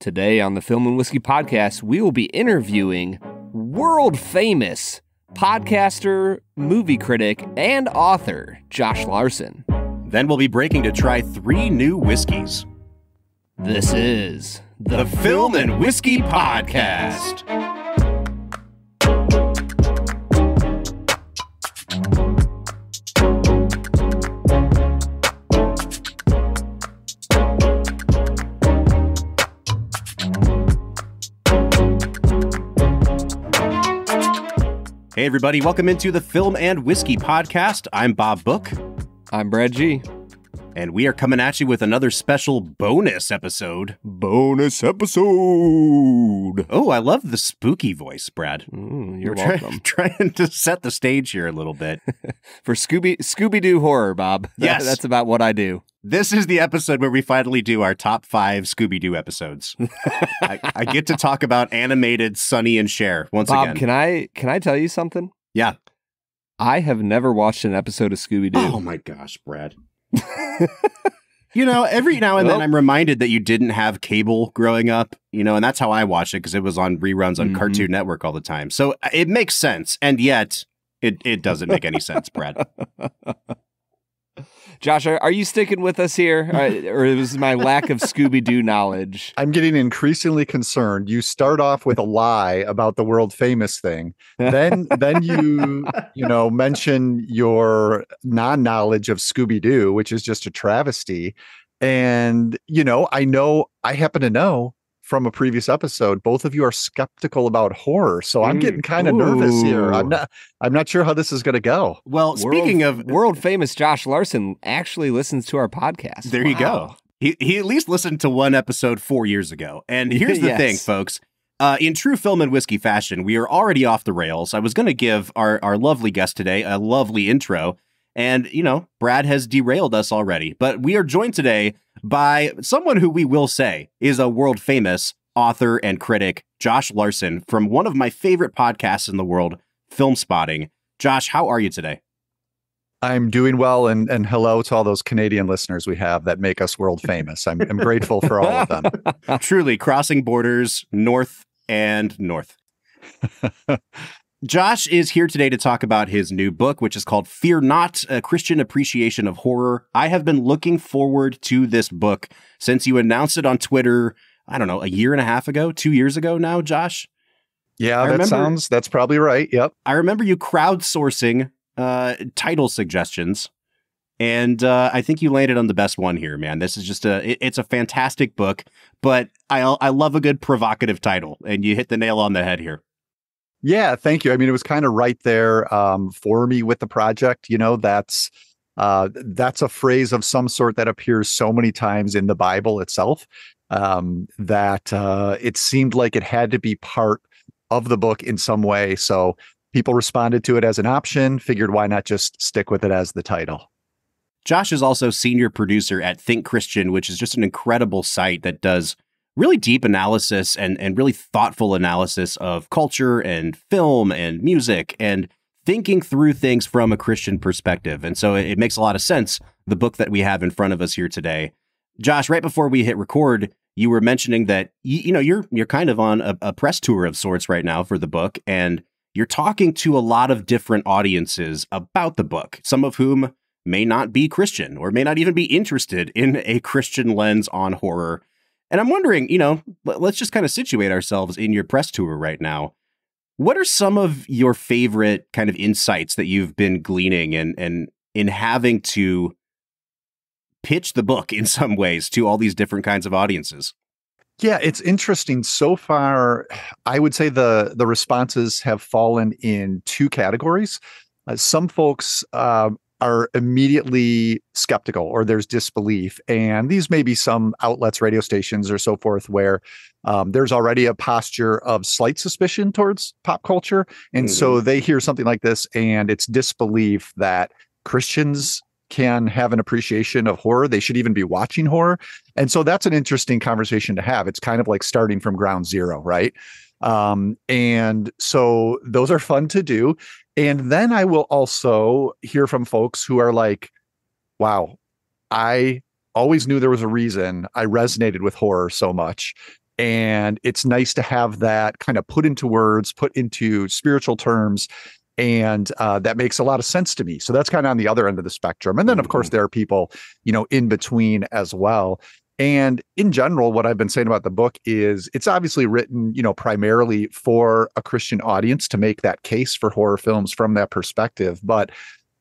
Today on the Film and Whiskey Podcast, we will be interviewing world-famous podcaster, movie critic, and author Josh Larsen. Then we'll be breaking to try 3 new whiskeys. This is the Film and Whiskey Podcast. Hey everybody, welcome into the Film and Whiskey Podcast. I'm Bob Book. I'm Brad G. And we are coming at you with another special bonus episode. Bonus episode! Oh, I love the spooky voice, Brad. You're welcome. Trying to set the stage here a little bit. For Scooby-Doo horror, Bob. Yes. That's about what I do. This is the episode where we finally do our top 5 Scooby-Doo episodes. I get to talk about animated Sonny and Cher once Bob, again. can I tell you something? Yeah. I have never watched an episode of Scooby-Doo. Oh my gosh, Brad. You know, every now and then I'm reminded that you didn't have cable growing up, you know, and that's how I watched it because it was on reruns on Cartoon Network all the time. So it makes sense. And yet it doesn't make any sense, Brad. Josh, are you sticking with us here? Or it was my lack of Scooby-Doo knowledge? I'm getting increasingly concerned. You start off with a lie about the world famous thing. Then you mention your non-knowledge of Scooby-Doo, which is just a travesty. And, I happen to know from a previous episode, both of you are skeptical about horror. So I'm getting kind of nervous here. I'm not sure how this is going to go. Well, speaking of world famous Josh Larsen actually listens to our podcast. There you go. He at least listened to one episode 4 years ago. And here's the thing, folks. In true film and whiskey fashion, we are already off the rails. I was going to give our lovely guest today a lovely intro. And, Brad has derailed us already. But we are joined today by someone who we will say is a world famous author and critic, Josh Larsen, from one of my favorite podcasts in the world, Filmspotting. Josh, how are you today? I'm doing well, and hello to all those Canadian listeners we have that make us world famous. I'm grateful for all of them. Truly, crossing borders, north and north. Josh is here today to talk about his new book, which is called Fear Not, A Christian Appreciation of Horror. I have been looking forward to this book since you announced it on Twitter, I don't know, a year and a half ago, 2 years ago now, Josh? Yeah, that's probably right. Yep. I remember you crowdsourcing title suggestions, and I think you landed on the best one here, man. This is just it's a fantastic book, but I love a good provocative title, and you hit the nail on the head here. Yeah, thank you. I mean, it was kind of right there for me with the project. That's a phrase of some sort that appears so many times in the Bible itself that it seemed like it had to be part of the book in some way. So people responded to it as an option, figured why not just stick with it as the title. Josh is also senior producer at Think Christian, which is just an incredible site that does really deep analysis and really thoughtful analysis of culture and film and music and thinking through things from a Christian perspective. And so it makes a lot of sense, the book that we have in front of us here today. Josh, right before we hit record, you were mentioning that, you're kind of on a press tour of sorts right now for the book, and you're talking to a lot of different audiences about the book, some of whom may not be Christian or may not even be interested in a Christian lens on horror. And I'm wondering, let's just kind of situate ourselves in your press tour right now. What are some of your favorite kind of insights that you've been gleaning and in having to pitch the book in some ways to all these different kinds of audiences? Yeah, it's interesting. So far, I would say the responses have fallen in 2 categories. Some folks are immediately skeptical, or there's disbelief. And these may be some outlets, radio stations or so forth, where there's already a posture of slight suspicion towards pop culture. And so they hear something like this and it's disbelief that Christians can have an appreciation of horror. They should even be watching horror. And so that's an interesting conversation to have. It's kind of like starting from ground zero, right? And so those are fun to do. And then I will also hear from folks who are like, wow, I always knew there was a reason I resonated with horror so much. And it's nice to have that kind of put into words, put into spiritual terms. And that makes a lot of sense to me. So that's kind of on the other end of the spectrum. And then, of course, there are people, in between as well. And in general, what I've been saying about the book is it's obviously written, primarily for a Christian audience to make that case for horror films from that perspective. But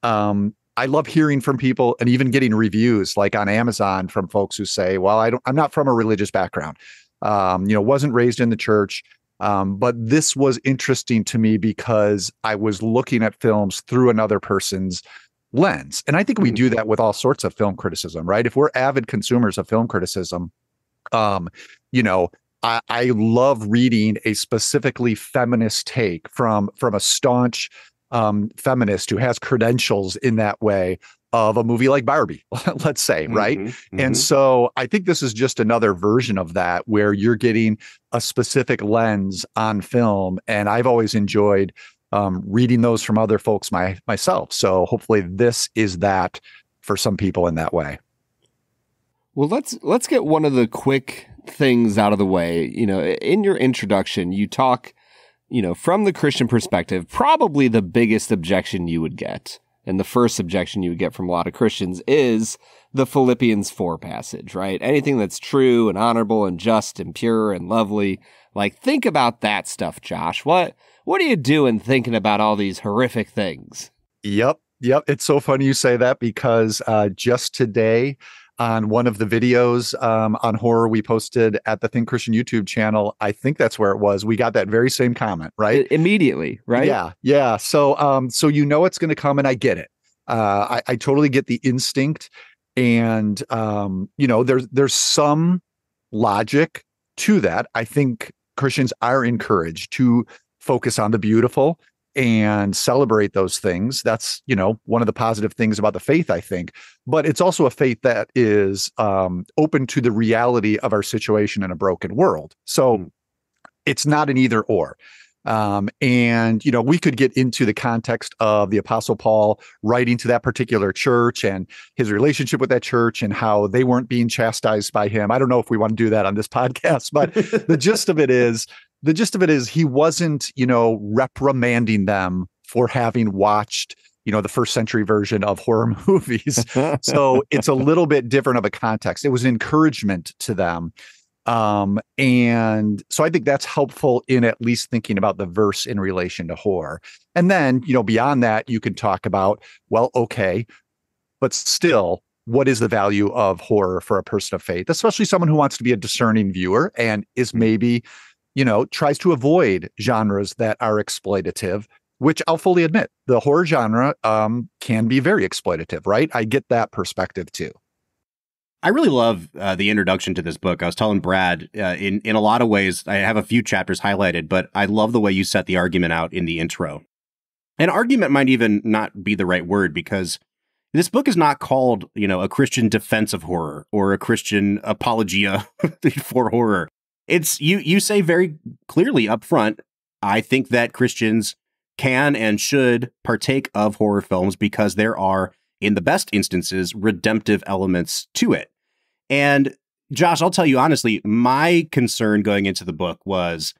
I love hearing from people and even getting reviews like on Amazon from folks who say, well, I'm not from a religious background, wasn't raised in the church. But this was interesting to me because I was looking at films through another person's lens. And I think we do that with all sorts of film criticism, right? If we're avid consumers of film criticism, I love reading a specifically feminist take from a staunch feminist who has credentials in that way of a movie like Barbie, let's say, right? And so I think this is just another version of that where you're getting a specific lens on film. And I've always enjoyed reading those from other folks myself. So hopefully this is that for some people in that way. Well, let's get one of the quick things out of the way. In your introduction, you talk, from the Christian perspective, probably the biggest objection you would get, and the first objection you would get from a lot of Christians is the Philippians 4 passage, right? Anything that's true and honorable and just and pure and lovely. Like, think about that stuff, Josh. What are you doing thinking about all these horrific things? Yep. It's so funny you say that because just today on one of the videos on horror we posted at the Think Christian YouTube channel, I think that's where it was. We got that very same comment, right? Immediately, right? Yeah. So it's going to come, and I get it. I totally get the instinct, and there's some logic to that. I think Christians are encouraged to focus on the beautiful and celebrate those things. That's, one of the positive things about the faith, I think. But it's also a faith that is open to the reality of our situation in a broken world. So it's not an either or. We could get into the context of the Apostle Paul writing to that particular church and his relationship with that church and how they weren't being chastised by him. I don't know if we want to do that on this podcast, but the gist of it is he wasn't, reprimanding them for having watched, the first century version of horror movies. So it's a little bit different of a context. It was an encouragement to them. And so I think that's helpful in at least thinking about the verse in relation to horror. And then, beyond that, you can talk about, well, okay, but still, what is the value of horror for a person of faith, especially someone who wants to be a discerning viewer and is maybe, tries to avoid genres that are exploitative, which I'll fully admit, the horror genre can be very exploitative, right? I get that perspective too. I really love the introduction to this book. I was telling Brad, in a lot of ways, I have a few chapters highlighted, but I love the way you set the argument out in the intro. An argument might even not be the right word, because this book is not called, a Christian defense of horror or a Christian apologia for horror. It's you say very clearly up front, I think that Christians can and should partake of horror films because there are, in the best instances, redemptive elements to it. And Josh, I'll tell you honestly, my concern going into the book was,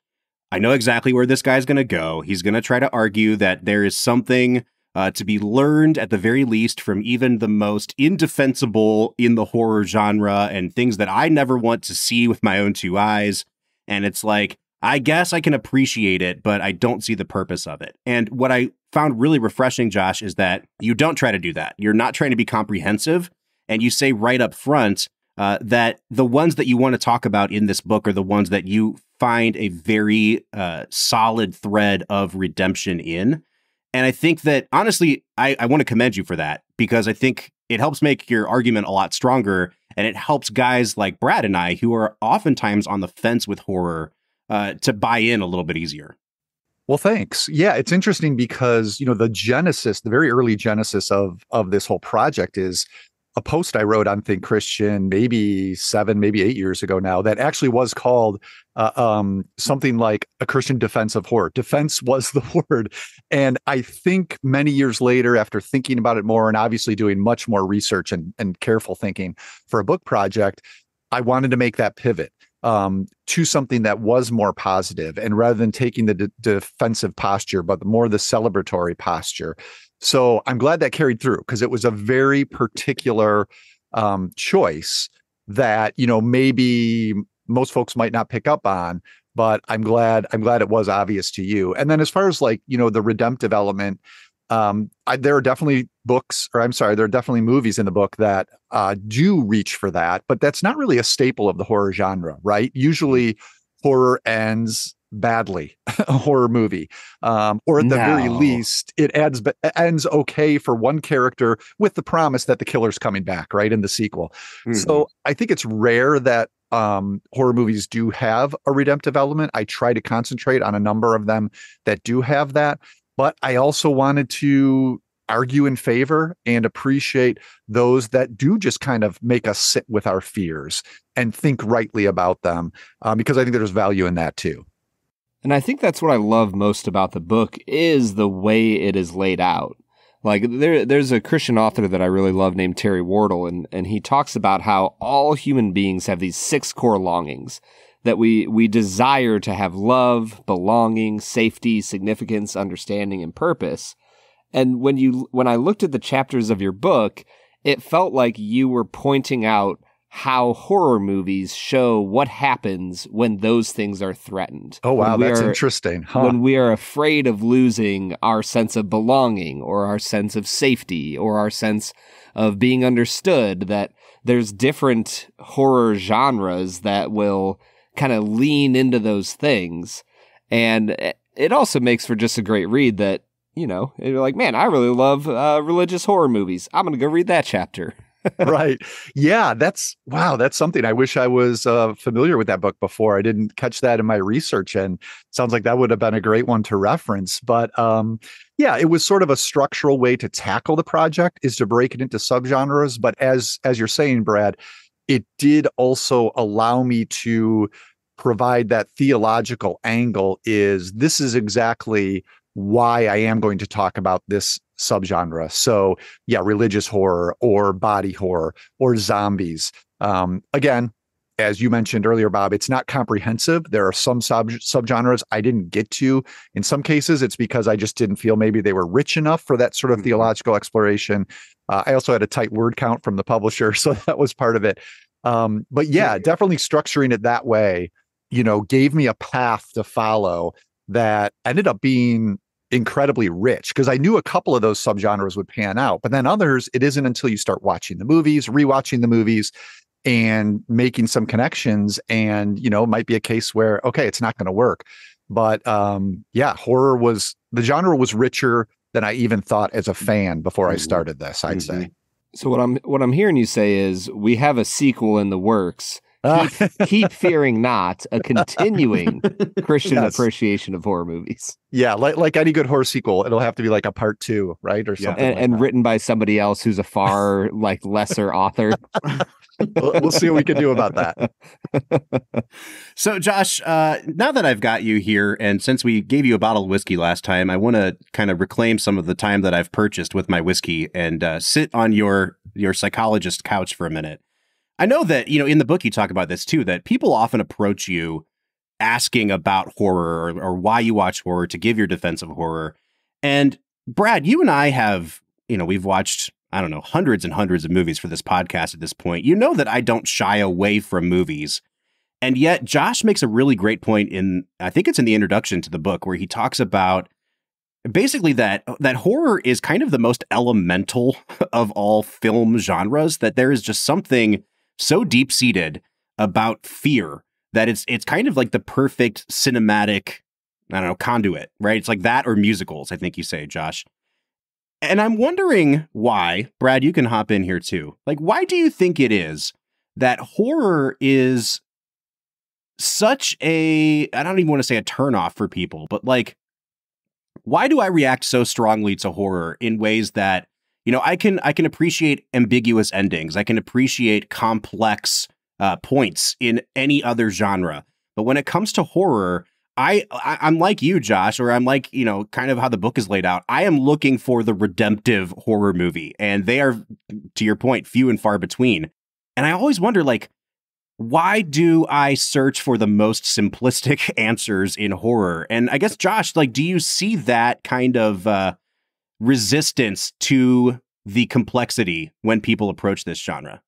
I know exactly where this guy's going to go. He's going to try to argue that there is something to be learned at the very least from even the most indefensible in the horror genre and things that I never want to see with my own two eyes. And it's like, I guess I can appreciate it, but I don't see the purpose of it. And what I found really refreshing, Josh, is that you don't try to do that. You're not trying to be comprehensive. And you say right up front that the ones that you want to talk about in this book are the ones that you find a very solid thread of redemption in. And I think that, honestly, I want to commend you for that, because I think it helps make your argument a lot stronger. And it helps guys like Brad and I, who are oftentimes on the fence with horror, to buy in a little bit easier. Well, thanks. Yeah, it's interesting because, the very early genesis of this whole project is a post I wrote on Think Christian maybe 7, maybe 8 years ago now that actually was called something like A Christian Defense of Horror. Defense was the word. And I think many years later, after thinking about it more and obviously doing much more research and careful thinking for a book project, I wanted to make that pivot to something that was more positive, and rather than taking the defensive posture, but more the celebratory posture. So I'm glad that carried through, because it was a very particular choice that, maybe most folks might not pick up on, but I'm glad it was obvious to you. And then as far as like, the redemptive element, there are definitely there are definitely movies in the book that do reach for that, but that's not really a staple of the horror genre, right? Usually horror ends badly, a horror movie, or at the very least, it ends okay for one character with the promise that the killer's coming back, right, in the sequel. So I think it's rare that horror movies do have a redemptive element. I try to concentrate on a number of them that do have that. But I also wanted to argue in favor and appreciate those that do just kind of make us sit with our fears and think rightly about them, because I think there's value in that too. And I think that's what I love most about the book is the way it is laid out. Like there's a Christian author that I really love named Terry Wardle, and he talks about how all human beings have these 6 core longings. That we desire to have love, belonging, safety, significance, understanding, and purpose. And when I looked at the chapters of your book, it felt like you were pointing out how horror movies show what happens when those things are threatened. Oh, wow, that's interesting. Huh. When we are afraid of losing our sense of belonging or our sense of safety or our sense of being understood, that there's different horror genres that will kind of lean into those things. And it also makes for just a great read that, you're like, man, I really love religious horror movies. I'm going to go read that chapter. Right. Yeah, that's something. I wish I was familiar with that book before. I didn't catch that in my research, and sounds like that would have been a great one to reference. But yeah, it was sort of a structural way to tackle the project, is to break it into subgenres. But as you're saying, Brad, it did also allow me to provide that theological angle. This is exactly why I am going to talk about this subgenre. So yeah, religious horror or body horror or zombies. Again, as you mentioned earlier, Bob, it's not comprehensive. There are some subgenres I didn't get to. In some cases, it's because I just didn't feel maybe they were rich enough for that sort of theological exploration. I also had a tight word count from the publisher, so that was part of it. But yeah, definitely structuring it that way, gave me a path to follow that ended up being incredibly rich, because I knew a couple of those subgenres would pan out, but then others, it isn't until you start watching the movies, rewatching the movies, and making some connections. And, it might be a case where, okay, it's not going to work. But yeah, the genre was richer than I even thought as a fan before I started this, I'd say. So what I'm hearing you say is we have a sequel in the works. Keep fearing not, a continuing Christian appreciation of horror movies. Yeah, like any good horror sequel, it'll have to be like a part 2, right? Or something and written by somebody else who's a far lesser author. We'll see what we can do about that. So Josh, now that I've got you here, and since we gave you a bottle of whiskey last time, I want to kind of reclaim some of the time that I've purchased with my whiskey and sit on your psychologist couch for a minute. I know that, in the book you talk about this too, that people often approach you asking about horror or why you watch horror, to give your defense of horror. And Brad, you and I have, we've watched, I don't know, hundreds and hundreds of movies for this podcast at this point. You know that I don't shy away from movies. And yet Josh makes a really great point I think it's in the introduction to the book, where he talks about basically that horror is kind of the most elemental of all film genres, that there is just something so deep-seated about fear that it's kind of like the perfect cinematic, conduit, right? It's like that or musicals, I think you say, Josh. And I'm wondering why, Brad, you can hop in here too. Like, why do you think it is that horror is such I don't even want to say a turnoff for people, but like, why do I react so strongly to horror in ways that, I can appreciate ambiguous endings. I can appreciate complex points in any other genre. But when it comes to horror, I'm like you, Josh, or I'm like, kind of how the book is laid out. I am looking for the redemptive horror movie, and they are, to your point, few and far between. And I always wonder, like, why do I search for the most simplistic answers in horror? And I guess, Josh, like, do you see that kind of resistance to the complexity when people approach this genre?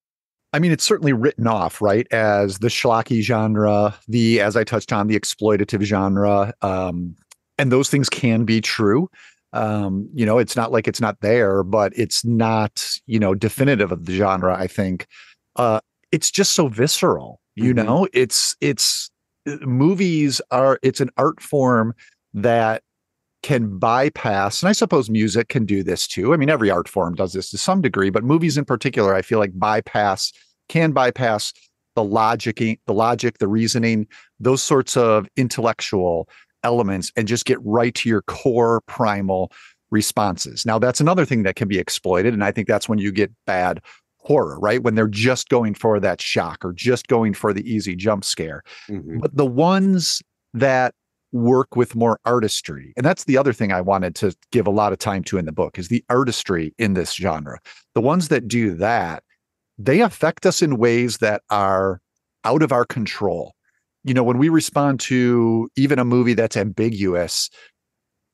I mean, it's certainly written off, right, as the schlocky genre, as I touched on, the exploitative genre, and those things can be true. It's not like it's not there, but it's not, definitive of the genre, I think. It's just so visceral, it's movies it's an art form that can bypass, and I suppose music can do this too. I mean, every art form does this to some degree, but movies in particular, I feel like can bypass the logic, the reasoning, those sorts of intellectual elements, and just get right to your core primal responses. Now, that's another thing that can be exploited, and I think that's when you get bad horror, right? When they're just going for that shock or just going for the easy jump scare. But the ones that work with more artistry, and that's the other thing I wanted to give a lot of time to in the book, is the artistry in this genre. The ones that do that, they affect us in ways that are out of our control. When we respond to even a movie that's ambiguous,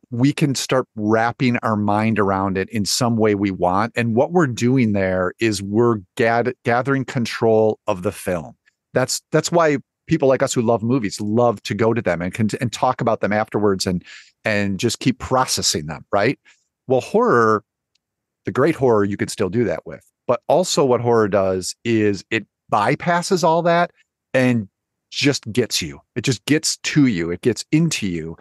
we can start wrapping our mind around it in some way we want. And what we're doing there is we're gathering control of the film. That's why people like us who love movies love to go to them and talk about them afterwards and just keep processing them, right? Well, horror, the great horror, you can still do that with. But also what horror does is it bypasses all that and just gets you. It just gets to you. It gets into you.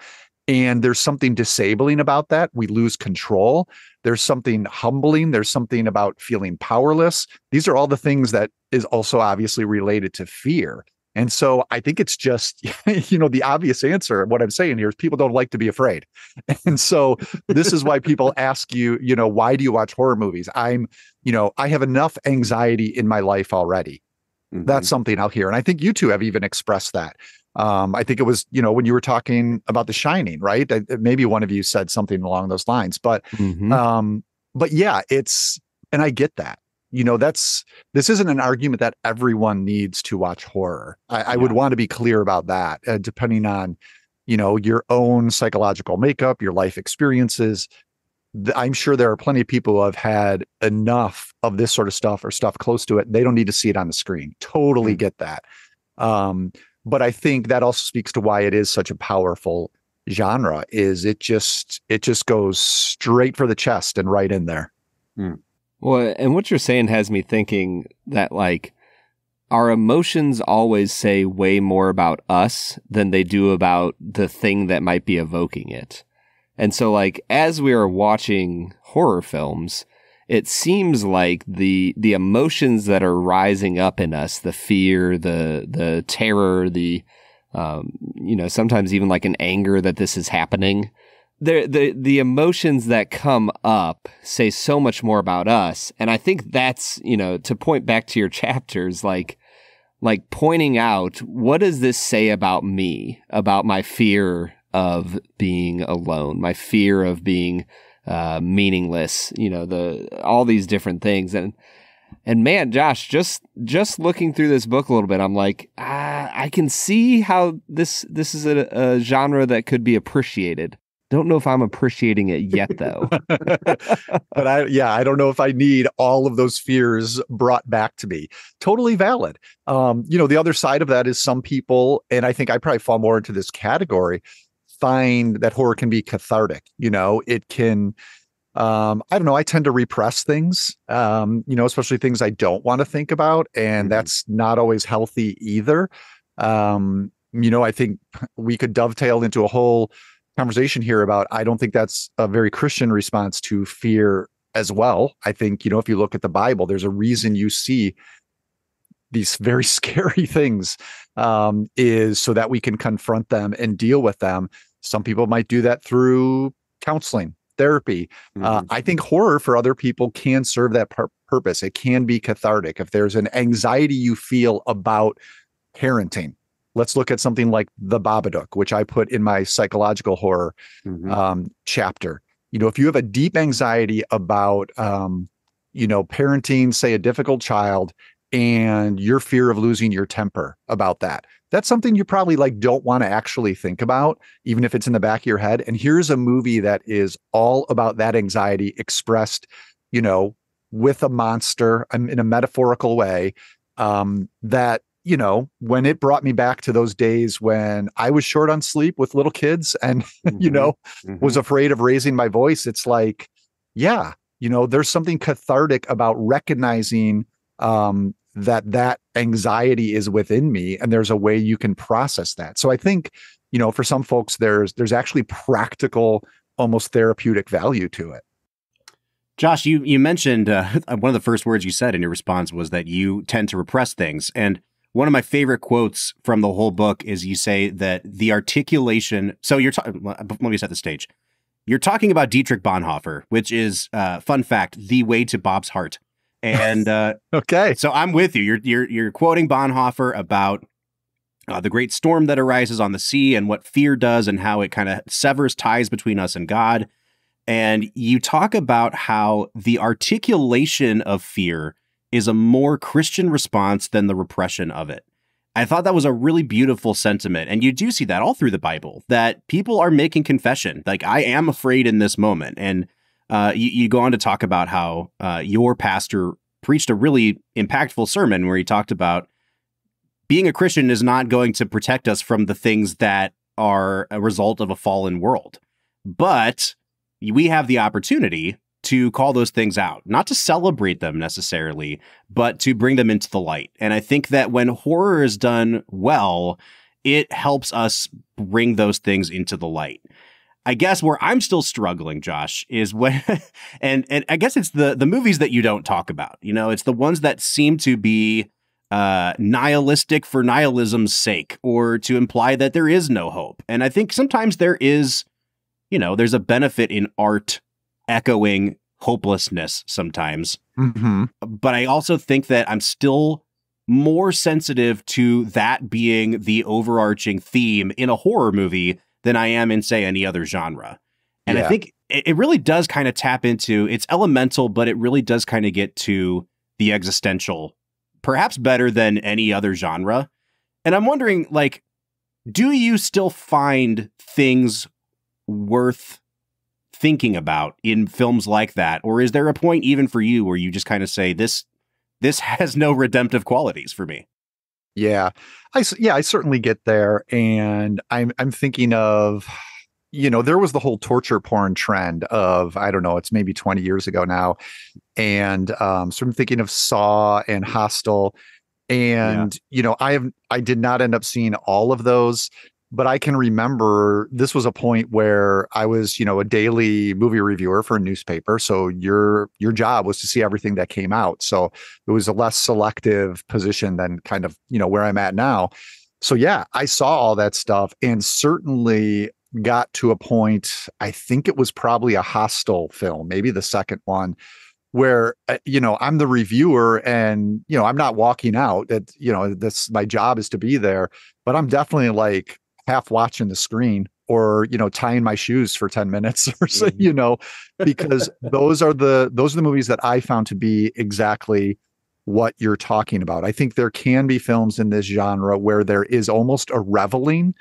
And there's something disabling about that. We lose control. There's something humbling. There's something about feeling powerless. These are all the things that is also obviously related to fear. And so I think it's just, the obvious answer. What I'm saying here is people don't like to be afraid. And so this is why people ask you, why do you watch horror movies? I have enough anxiety in my life already. That's something I'll hear. And I think you two have even expressed that. I think it was, when you were talking about The Shining, right? Maybe one of you said something along those lines, but yeah, and I get that. This isn't an argument that everyone needs to watch horror. I would want to be clear about that, depending on, your own psychological makeup, your life experiences. I'm sure there are plenty of people who have had enough of this sort of stuff or stuff close to it. They don't need to see it on the screen. Totally get that. But I think that also speaks to why it is such a powerful genre, is it just goes straight for the chest and right in there. Well, and what you're saying has me thinking that, like, our emotions always say way more about us than they do about the thing that might be evoking it. And so, like, as we are watching horror films, it seems like the emotions that are rising up in us, the fear, the terror, sometimes even like an anger that this is happening, the emotions that come up say so much more about us. And I think that's, to point back to your chapters, like pointing out, what does this say about me, about my fear of being alone, my fear of being meaningless, all these different things. And man, Josh, just looking through this book a little bit, I'm like, I can see how this is a genre that could be appreciated. Don't know if I'm appreciating it yet, though. But I don't know if I need all of those fears brought back to me. Totally valid. The other side of that is some people, and I think I probably fall more into this category, find that horror can be cathartic. It can, I don't know, I tend to repress things, especially things I don't want to think about. And that's not always healthy either. I think we could dovetail into a whole conversation here about, I don't think that's a very Christian response to fear as well. I think, if you look at the Bible, there's a reason you see these very scary things, is so that we can confront them and deal with them. Some people might do that through counseling, therapy. I think horror for other people can serve that purpose. It can be cathartic. If there's an anxiety you feel about parenting, let's look at something like The Babadook, which I put in my psychological horror chapter. If you have a deep anxiety about, parenting, say, a difficult child, and your fear of losing your temper about that. That's something you probably like don't want to actually think about, even if it's in the back of your head. And here's a movie that is all about that anxiety expressed, you know, with a monster in a metaphorical way, that, you know, when it brought me back to those days when I was short on sleep with little kids and, you know, was afraid of raising my voice, it's like, yeah, you know, there's something cathartic about recognizing that anxiety is within me, and there's a way you can process that. So I think, you know, for some folks, there's actually practical, almost therapeutic value to it. Josh, you mentioned one of the first words you said in your response was that you tend to repress things. And one of my favorite quotes from the whole book is you say that the articulation. So let me set the stage. You're talking about Dietrich Bonhoeffer, which is, fun fact, the way to Bob's heart. And okay, so I'm with you. You're quoting Bonhoeffer about the great storm that arises on the sea and what fear does and how it kind of severs ties between us and God. And you talk about how the articulation of fear is a more Christian response than the repression of it. I thought that was a really beautiful sentiment. And you do see that all through the Bible, that people are making confession. Like, I am afraid in this moment. And you go on to talk about how your pastor preached a really impactful sermon where he talked about being a Christian is not going to protect us from the things that are a result of a fallen world. But we have the opportunity to call those things out, not to celebrate them necessarily, but to bring them into the light. And I think that when horror is done well, it helps us bring those things into the light. I guess where I'm still struggling, Josh, is when, and I guess it's the movies that you don't talk about. You know, it's the ones that seem to be nihilistic for nihilism's sake, or to imply that there is no hope. And I think sometimes there is, you know, there's a benefit in art echoing hopelessness sometimes. But I also think that I'm still more sensitive to that being the overarching theme in a horror movie than I am in, say, any other genre. And I think it really does kind of tap into, it's elemental, but it really does kind of get to the existential, perhaps better than any other genre. And I'm wondering, like, do you still find things worth thinking about in films like that? Or is there a point even for you where you just kind of say, this has no redemptive qualities for me? Yeah, I certainly get there. And I'm thinking of, you know, there was the whole torture porn trend of, I don't know, it's maybe 20 years ago now. And so I'm thinking of Saw and Hostel. And, you know, I did not end up seeing all of those, but I can remember this was a point where I was, you know, a daily movie reviewer for a newspaper. So your job was to see everything that came out. So it was a less selective position than kind of, you know, where I'm at now. So yeah, I saw all that stuff and certainly got to a point, I think it was probably a Hostel film, maybe the second one, where, you know, I'm the reviewer and, you know, I'm not walking out. That, you know, that's my job is to be there, but I'm definitely like half watching the screen or, you know, tying my shoes for 10 minutes or so, you know, because those are the movies that I found to be exactly what you're talking about. I think there can be films in this genre where there is almost a reveling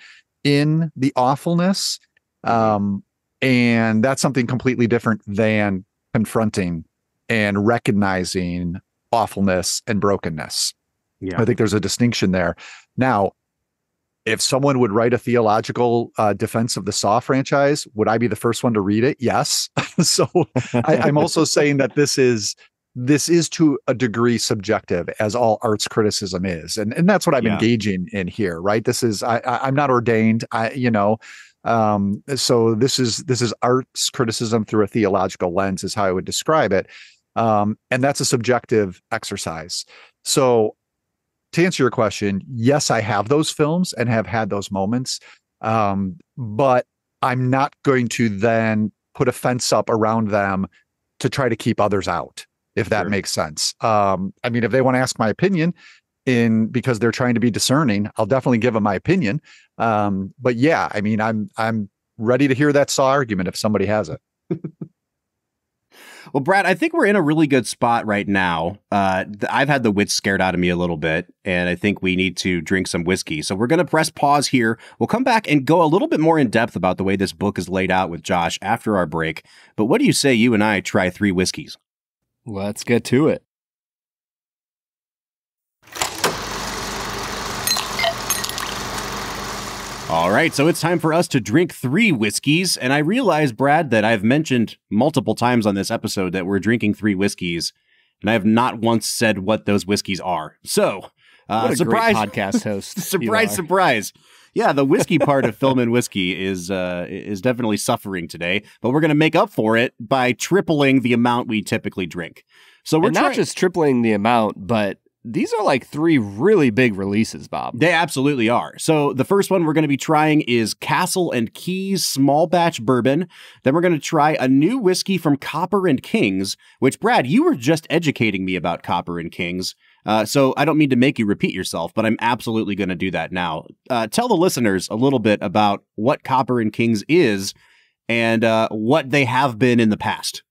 in the awfulness. And that's something completely different than confronting and recognizing awfulness and brokenness. Yeah. I think there's a distinction there. Now, if someone would write a theological defense of the Saw franchise, would I be the first one to read it? Yes. So I'm also saying that this is to a degree subjective, as all arts criticism is. And that's what I'm engaging in here, right? This is, I'm not ordained, so this is arts criticism through a theological lens is how I would describe it. And that's a subjective exercise. So to answer your question, yes, I have those films and have had those moments. But I'm not going to then put a fence up around them to try to keep others out, if that makes sense. I mean, if they want to ask my opinion because they're trying to be discerning, I'll definitely give them my opinion. But yeah, I mean, I'm ready to hear that Saw argument if somebody has it. Well, Brad, I think we're in a really good spot right now. I've had the wits scared out of me a little bit, and I think we need to drink some whiskey. So we're going to press pause here. We'll come back and go a little bit more in depth about the way this book is laid out with Josh after our break. But what do you say you and I try 3 whiskeys? Let's get to it. All right, so it's time for us to drink 3 whiskeys. And I realize, Brad, that I've mentioned multiple times on this episode that we're drinking 3 whiskeys, and I have not once said what those whiskeys are. So, what a surprise great podcast host. surprise. Yeah, the whiskey part of Film and Whiskey is definitely suffering today, but we're going to make up for it by tripling the amount we typically drink. So we're not just tripling the amount, but these are like 3 really big releases, Bob. They absolutely are. So the first one we're going to be trying is Castle and Keys Small Batch Bourbon. Then we're going to try a new whiskey from Copper and Kings, which, Brad, you were just educating me about Copper and Kings. So I don't mean to make you repeat yourself, but I'm absolutely going to do that now. Tell the listeners a little bit about what Copper and Kings is and what they have been in the past.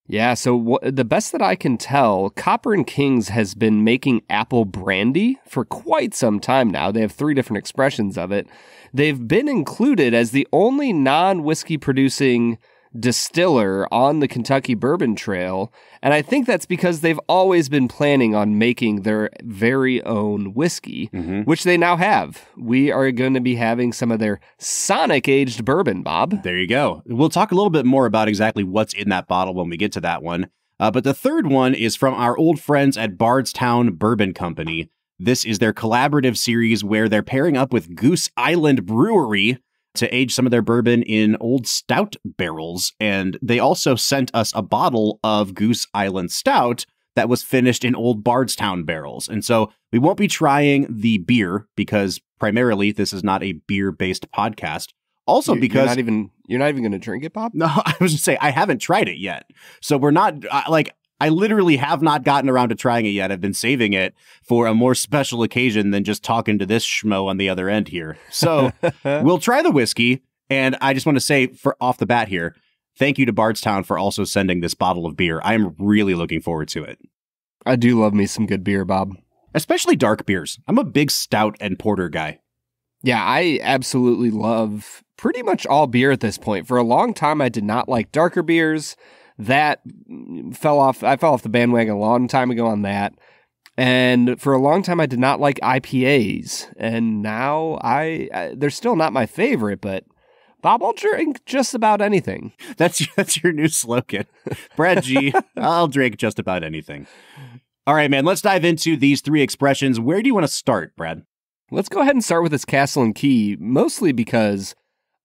Yeah, so the best that I can tell, Copper and Kings has been making apple brandy for quite some time now. They have 3 different expressions of it. They've been included as the only non-whiskey producing distiller on the Kentucky Bourbon Trail, and I think that's because they've always been planning on making their very own whiskey, which they now have. We are going to be having some of their Sonic-aged bourbon, Bob. There you go. We'll talk a little bit more about exactly what's in that bottle when we get to that one. But the third one is from our old friends at Bardstown Bourbon Company. This is their collaborative series where they're pairing up with Goose Island Brewery to age some of their bourbon in old stout barrels. And they also sent us a bottle of Goose Island Stout that was finished in old Bardstown barrels. And so we won't be trying the beer because primarily this is not a beer-based podcast. Also because you're not even going to drink it, Bob? No, I was just saying I haven't tried it yet. So we're not I literally have not gotten around to trying it yet. I've been saving it for a more special occasion than just talking to this schmo on the other end here. So we'll try the whiskey. And I just want to say for off the bat here, thank you to Bardstown for also sending this bottle of beer. I am really looking forward to it. I do love me some good beer, Bob. Especially dark beers. I'm a big stout and porter guy. Yeah, I absolutely love pretty much all beer at this point. For a long time, I did not like darker beers. That fell off. I fell off the bandwagon a long time ago on that. And for a long time, I did not like IPAs. And now they're still not my favorite, but Bob, I'll drink just about anything. That's your new slogan. Brad G, I'll drink just about anything. All right, man, let's dive into these 3 expressions. Where do you want to start, Brad? Let's go ahead and start with this Castle and Key, mostly because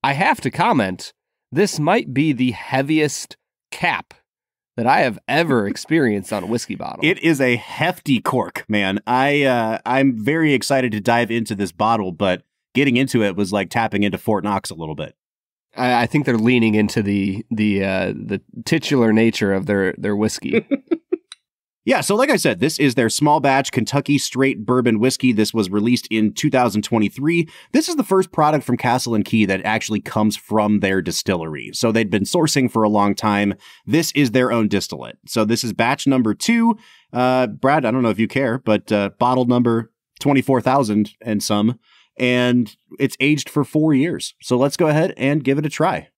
I have to comment, this might be the heaviest cap that I have ever experienced on a whiskey bottle. It is a hefty cork, man. I'm very excited to dive into this bottle, but getting into it was like tapping into Fort Knox a little bit. I think they're leaning into the titular nature of their whiskey. Yeah, so like I said, this is their small batch Kentucky straight bourbon whiskey. This was released in 2023. This is the first product from Castle and Key that actually comes from their distillery. So they'd been sourcing for a long time. This is their own distillate. So this is batch number 2. Brad, I don't know if you care, but bottle number 24,000 and some. And it's aged for 4 years. So let's go ahead and give it a try.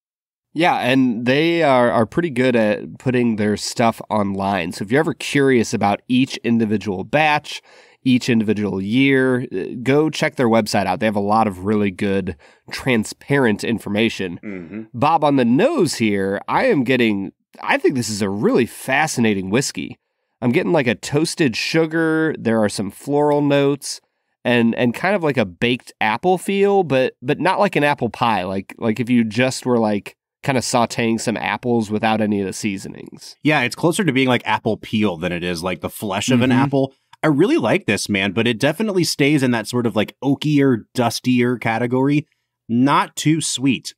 Yeah, and they are pretty good at putting their stuff online. So if you're ever curious about each individual batch, each individual year, go check their website out. They have a lot of really good, transparent information. Mm-hmm. Bob, on the nose here, I think this is a really fascinating whiskey. I'm getting like a toasted sugar. There are some floral notes and kind of like a baked apple feel, but not like an apple pie. Like if you just were like kind of sauteing some apples without any of the seasonings. Yeah, it's closer to being like apple peel than it is like the flesh of an apple. I really like this, man, but it definitely stays in that sort of like oakier, dustier category. Not too sweet.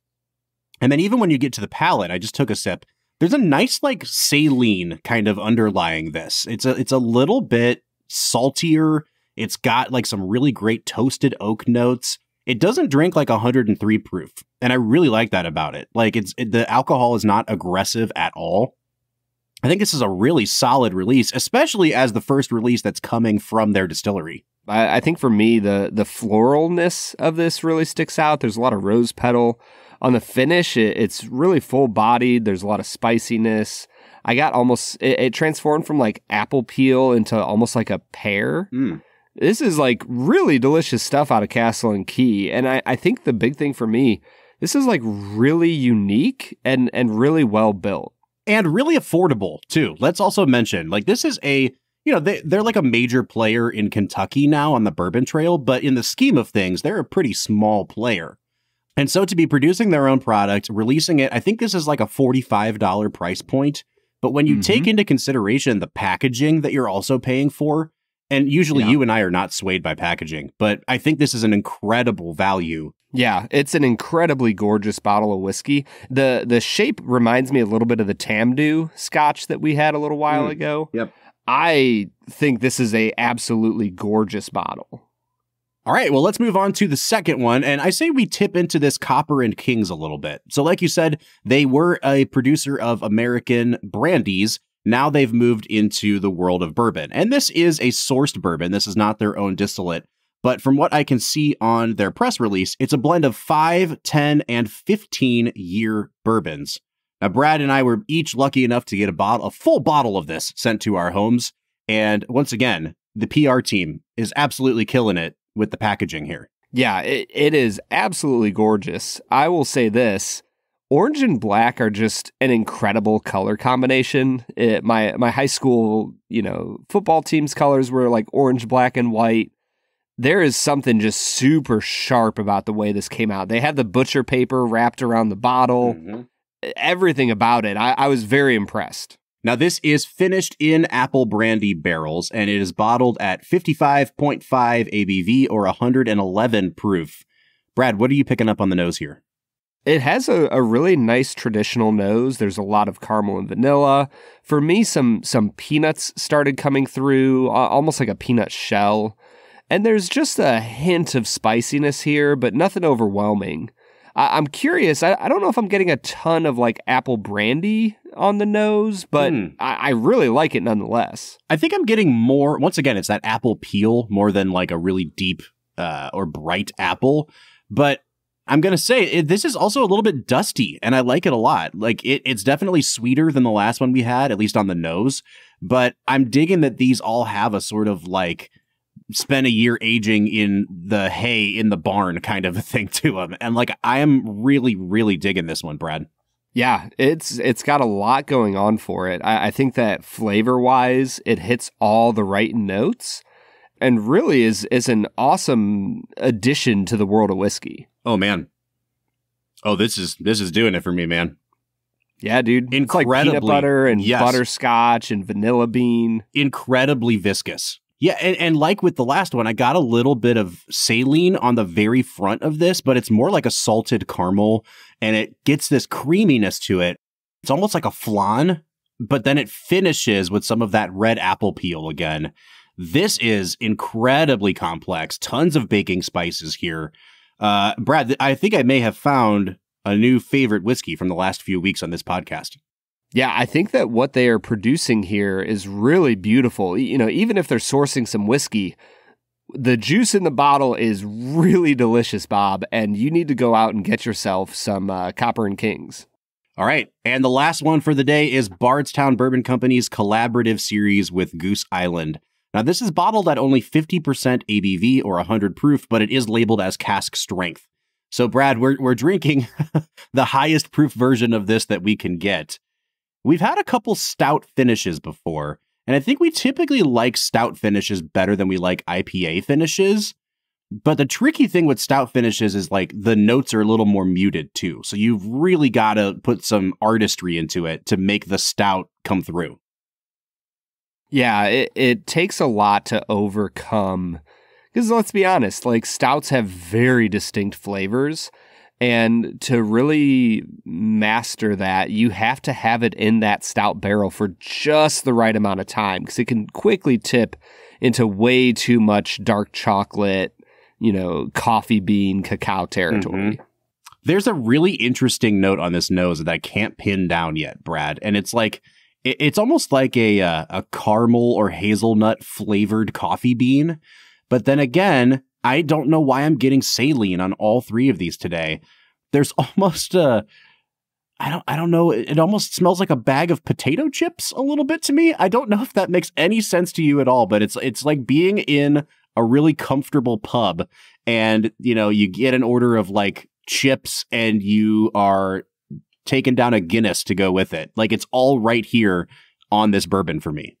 And then even when you get to the palate, I just took a sip. There's a nice like saline kind of underlying this. It's a little bit saltier. It's got like some really great toasted oak notes. It doesn't drink like 103 proof. And I really like that about it. Like the alcohol is not aggressive at all. I think this is a really solid release, especially as the first release that's coming from their distillery. I think for me, the floralness of this really sticks out. There's a lot of rose petal. On the finish, it's really full-bodied. There's a lot of spiciness. I got almost, it transformed from like apple peel into almost like a pear. This is like really delicious stuff out of Castle and Key. And I think the big thing for me, this is like really unique and really well built. And really affordable, too. Let's also mention, like, this is they're like a major player in Kentucky now on the Bourbon Trail, but in the scheme of things, they're a pretty small player. And so to be producing their own product, releasing it, I think this is like a $45 price point. But when you take into consideration the packaging that you're also paying for, and usually you and I are not swayed by packaging, but I think this is an incredible value. Yeah, it's an incredibly gorgeous bottle of whiskey. The shape reminds me a little bit of the Tamdu scotch that we had a little while ago. Yep. I think this is a absolutely gorgeous bottle. All right, well, let's move on to the second one. And I say we tip into this Copper and Kings a little bit. So like you said, they were a producer of American brandies. Now they've moved into the world of bourbon. And this is a sourced bourbon. This is not their own distillate. But from what I can see on their press release, it's a blend of 5, 10, and 15-year bourbons. Now, Brad and I were each lucky enough to get a full bottle of this sent to our homes. And once again, the PR team is absolutely killing it with the packaging here. Yeah, it is absolutely gorgeous. I will say this. Orange and black are just an incredible color combination. My high school, football team's colors were like orange, black, and white. There is something just super sharp about the way this came out. They had the butcher paper wrapped around the bottle. Everything about it. I was very impressed. Now, this is finished in apple brandy barrels, and it is bottled at 55.5 ABV or 111 proof. Brad, what are you picking up on the nose here? It has a really nice traditional nose. There's a lot of caramel and vanilla. For me, some peanuts started coming through, almost like a peanut shell. And there's just a hint of spiciness here, but nothing overwhelming. I'm curious. I don't know if I'm getting a ton of like apple brandy on the nose, but I really like it nonetheless. I think I'm getting more, once again, it's that apple peel more than like a really deep or bright apple. But I'm going to say this is also a little bit dusty, and I like it a lot. Like it's definitely sweeter than the last one we had, at least on the nose. But I'm digging that these all have a sort of like spent a year aging in the hay in the barn kind of a thing to them. And like, I am really, really digging this one, Brad. Yeah, it's got a lot going on for it. I think that flavor-wise, it hits all the right notes and really is an awesome addition to the world of whiskey. Oh, man. Oh, this is doing it for me, man. Yeah, dude. Incredibly, it's like peanut butter and butterscotch and vanilla bean. Incredibly viscous. Yeah, and like with the last one, I got a little bit of saline on the very front of this, but it's more like a salted caramel, and it gets this creaminess to it. It's almost like a flan, but then it finishes with some of that red apple peel again. This is incredibly complex. Tons of baking spices here. Brad, I think I may have found a new favorite whiskey from the last few weeks on this podcast. Yeah, I think that what they are producing here is really beautiful. Even if they're sourcing some whiskey, the juice in the bottle is really delicious, Bob, and you need to go out and get yourself some Copper and Kings. All right, and the last one for the day is Bardstown Bourbon Company's collaborative series with Goose Island. Now, this is bottled at only 50% ABV or 100 proof, but it is labeled as cask strength. So, Brad, we're drinking the highest proof version of this that we can get. We've had a couple stout finishes before, and I think we typically like stout finishes better than we like IPA finishes. But the tricky thing with stout finishes is like the notes are a little more muted too. So you've really got to put some artistry into it to make the stout come through. Yeah, it takes a lot to overcome, because let's be honest, like stouts have very distinct flavors. And to really master that, you have to have it in that stout barrel for just the right amount of time, because it can quickly tip into way too much dark chocolate, coffee bean, cacao territory. Mm-hmm. There's a really interesting note on this nose that I can't pin down yet, Brad. And it's like, It's almost like a caramel or hazelnut flavored coffee bean. But then again, I don't know why I'm getting saline on all three of these today. There's almost I don't know. It almost smells like a bag of potato chips a little bit to me. I don't know if that makes any sense to you at all, but it's like being in a really comfortable pub and, you get an order of like chips and you are taking down a Guinness to go with it. Like it's all right here on this bourbon for me.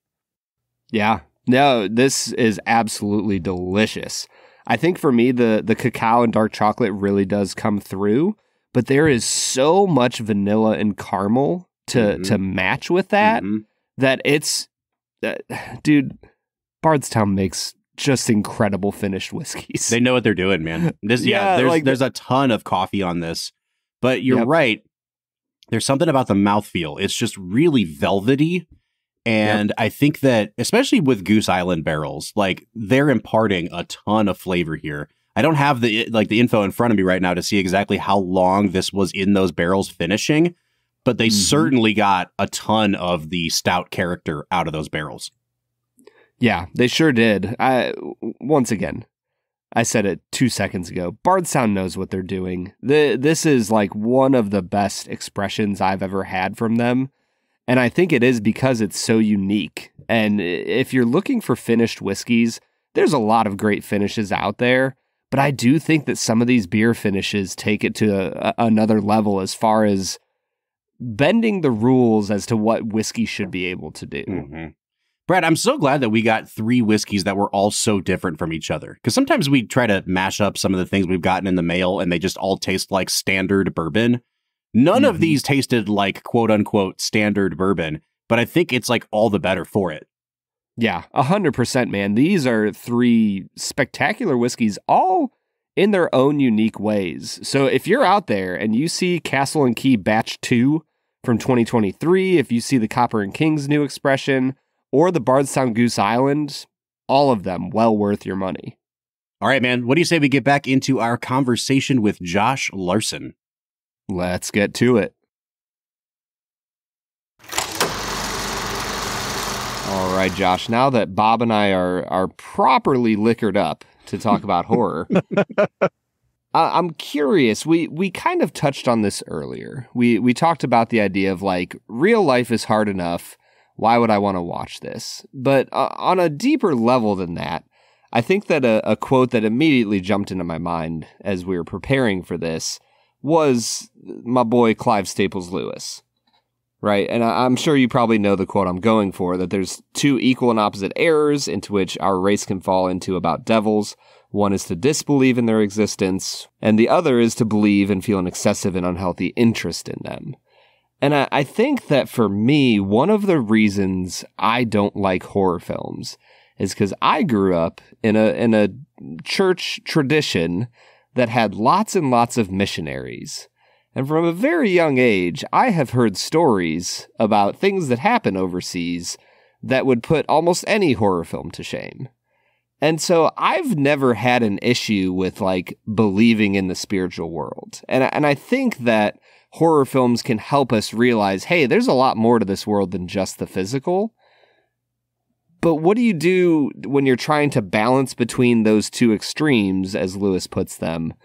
Yeah. No, this is absolutely delicious. I think for me, the cacao and dark chocolate really does come through, but there is so much vanilla and caramel to match with that, that it's, dude, Bardstown makes just incredible finished whiskeys. They know what they're doing, man. There's a ton of coffee on this, but you're right. There's something about the mouthfeel. It's just really velvety. And I think that, especially with Goose Island barrels, like they're imparting a ton of flavor here. I don't have the info in front of me right now to see exactly how long this was in those barrels finishing, but they certainly got a ton of the stout character out of those barrels. Yeah, they sure did. Once again, I said it 2 seconds ago. Bardstown knows what they're doing. This is like one of the best expressions I've ever had from them. And I think it is because it's so unique. And if you're looking for finished whiskeys, there's a lot of great finishes out there. But I do think that some of these beer finishes take it to another level as far as bending the rules as to what whiskey should be able to do. Brad, I'm so glad that we got three whiskeys that were all so different from each other. Because sometimes we try to mash up some of the things we've gotten in the mail and they just all taste like standard bourbon. None of these tasted like quote unquote standard bourbon, but I think it's like all the better for it. Yeah, 100%, man. These are three spectacular whiskeys, all in their own unique ways. So if you're out there and you see Castle and Key Batch 2 from 2023, if you see the Copper and King's new expression, or the Bardstown Goose Island, all of them well worth your money. All right, man. What do you say we get back into our conversation with Josh Larsen? Let's get to it. All right, Josh, now that Bob and I are properly liquored up to talk about horror, I'm curious. We kind of touched on this earlier. We talked about the idea of like, real life is hard enough. Why would I want to watch this? But on a deeper level than that, I think that a quote that immediately jumped into my mind as we were preparing for this was my boy Clive Staples Lewis, right? And I'm sure you probably know the quote I'm going for, that there's two equal and opposite errors into which our race can fall into about devils. One is to disbelieve in their existence, and the other is to believe and feel an excessive and unhealthy interest in them. And I think that for me, one of the reasons I don't like horror films is because I grew up in a church tradition that had lots and lots of missionaries. And from a very young age, I have heard stories about things that happen overseas that would put almost any horror film to shame. And so I've never had an issue with like believing in the spiritual world. And I think that horror films can help us realize, hey, there's a lot more to this world than just the physical. But what do you do when you're trying to balance between those two extremes, as Lewis puts them,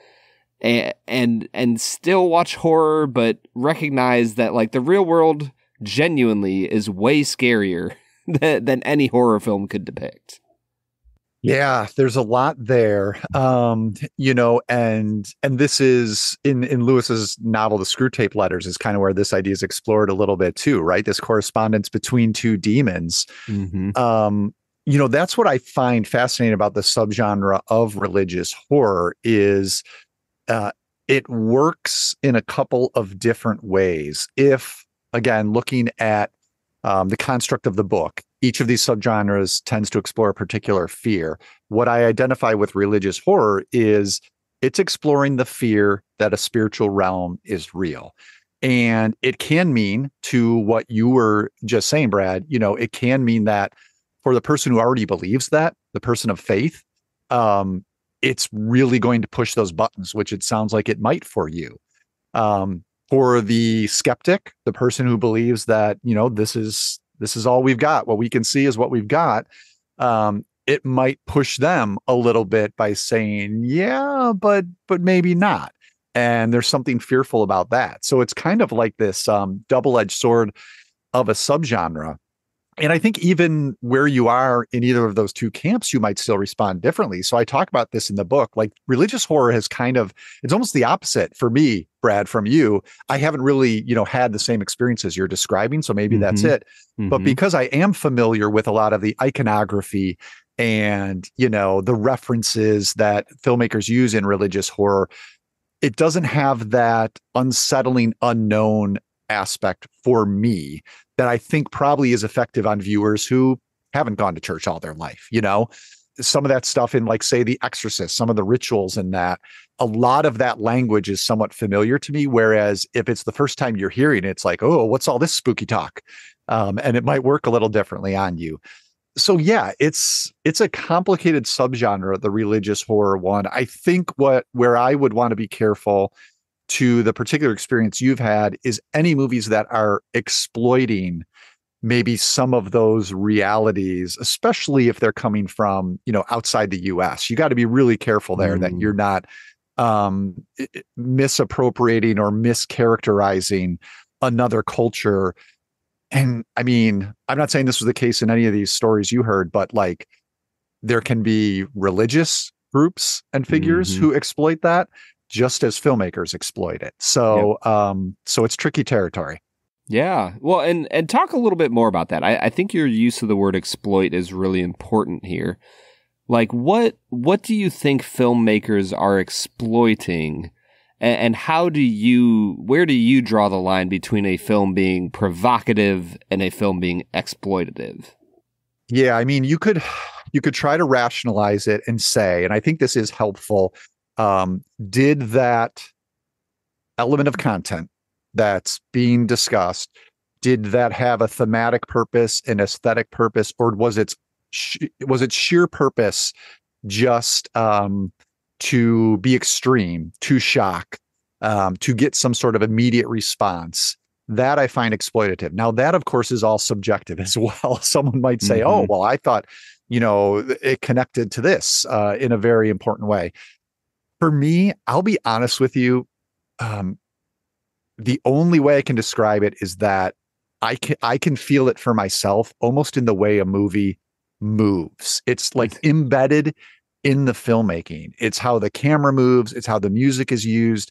and still watch horror, but recognize that like the real world genuinely is way scarier than any horror film could depict? Yeah, there's a lot there. And this is in Lewis's novel, The Screwtape Letters, is kind of where this idea is explored a little bit too, right? This correspondence between two demons. That's what I find fascinating about the subgenre of religious horror is it works in a couple of different ways. If, again, looking at the construct of the book, each of these subgenres tends to explore a particular fear. What I identify with religious horror is it's exploring the fear that a spiritual realm is real. And it can mean, to what you were just saying, Brad, it can mean that for the person who already believes that, the person of faith, it's really going to push those buttons, which it sounds like it might for you. For the skeptic, the person who believes that, this This is all we've got. What we can see is what we've got. It might push them a little bit by saying, yeah, but maybe not. And there's something fearful about that. So it's kind of like this double-edged sword of a subgenre. And I think even where you are in either of those two camps, you might still respond differently. So I talk about this in the book. Like religious horror has it's almost the opposite for me, Brad, from you. I haven't really, had the same experiences you're describing. So maybe that's it. But because I am familiar with a lot of the iconography and, the references that filmmakers use in religious horror, it doesn't have that unsettling unknown aspect for me that I think probably is effective on viewers who haven't gone to church all their life. Some of that stuff in, like, say, The Exorcist, some of the rituals in that, a lot of that language is somewhat familiar to me. Whereas if it's the first time you're hearing it, it's like, oh, what's all this spooky talk? And it might work a little differently on you. So yeah, it's a complicated subgenre, the religious horror one. I think where I would want to be careful to the particular experience you've had is any movies that are exploiting maybe some of those realities, especially if they're coming from, outside the US. You got to be really careful there that you're not misappropriating or mischaracterizing another culture. And I mean, I'm not saying this was the case in any of these stories you heard, but like there can be religious groups and figures who exploit that just as filmmakers exploit it. So, so it's tricky territory. Yeah. Well, and talk a little bit more about that. I think your use of the word exploit is really important here. Like, what do you think filmmakers are exploiting, and where do you draw the line between a film being provocative and a film being exploitative? Yeah, I mean, you could try to rationalize it and say, and I think this is helpful, did that element of content that's being discussed, did that have a thematic purpose, an aesthetic purpose, or was its sheer purpose just to be extreme, to shock, to get some sort of immediate response? That I find exploitative. Now, that, of course, is all subjective as well. Someone might say, oh, well, I thought, it connected to this in a very important way. For me, I'll be honest with you. The only way I can describe it is that I can feel it for myself almost in the way a movie moves. It's like embedded in the filmmaking. It's how the camera moves. It's how the music is used.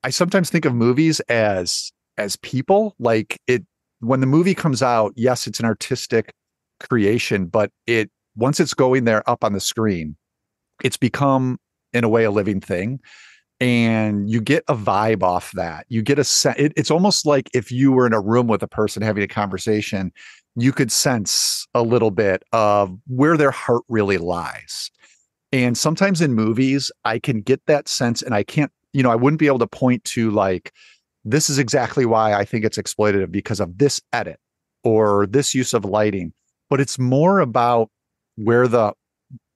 I sometimes think of movies as people. Like, when the movie comes out, yes, it's an artistic creation, but once it's going there up on the screen, it's become, in a way, a living thing. And you get a vibe off that. You get it's almost like if you were in a room with a person having a conversation, you could sense a little bit of where their heart really lies. And sometimes in movies, I can get that sense, and I can't, I wouldn't be able to point to, like, this is exactly why I think it's exploitative because of this edit or this use of lighting. But it's more about where the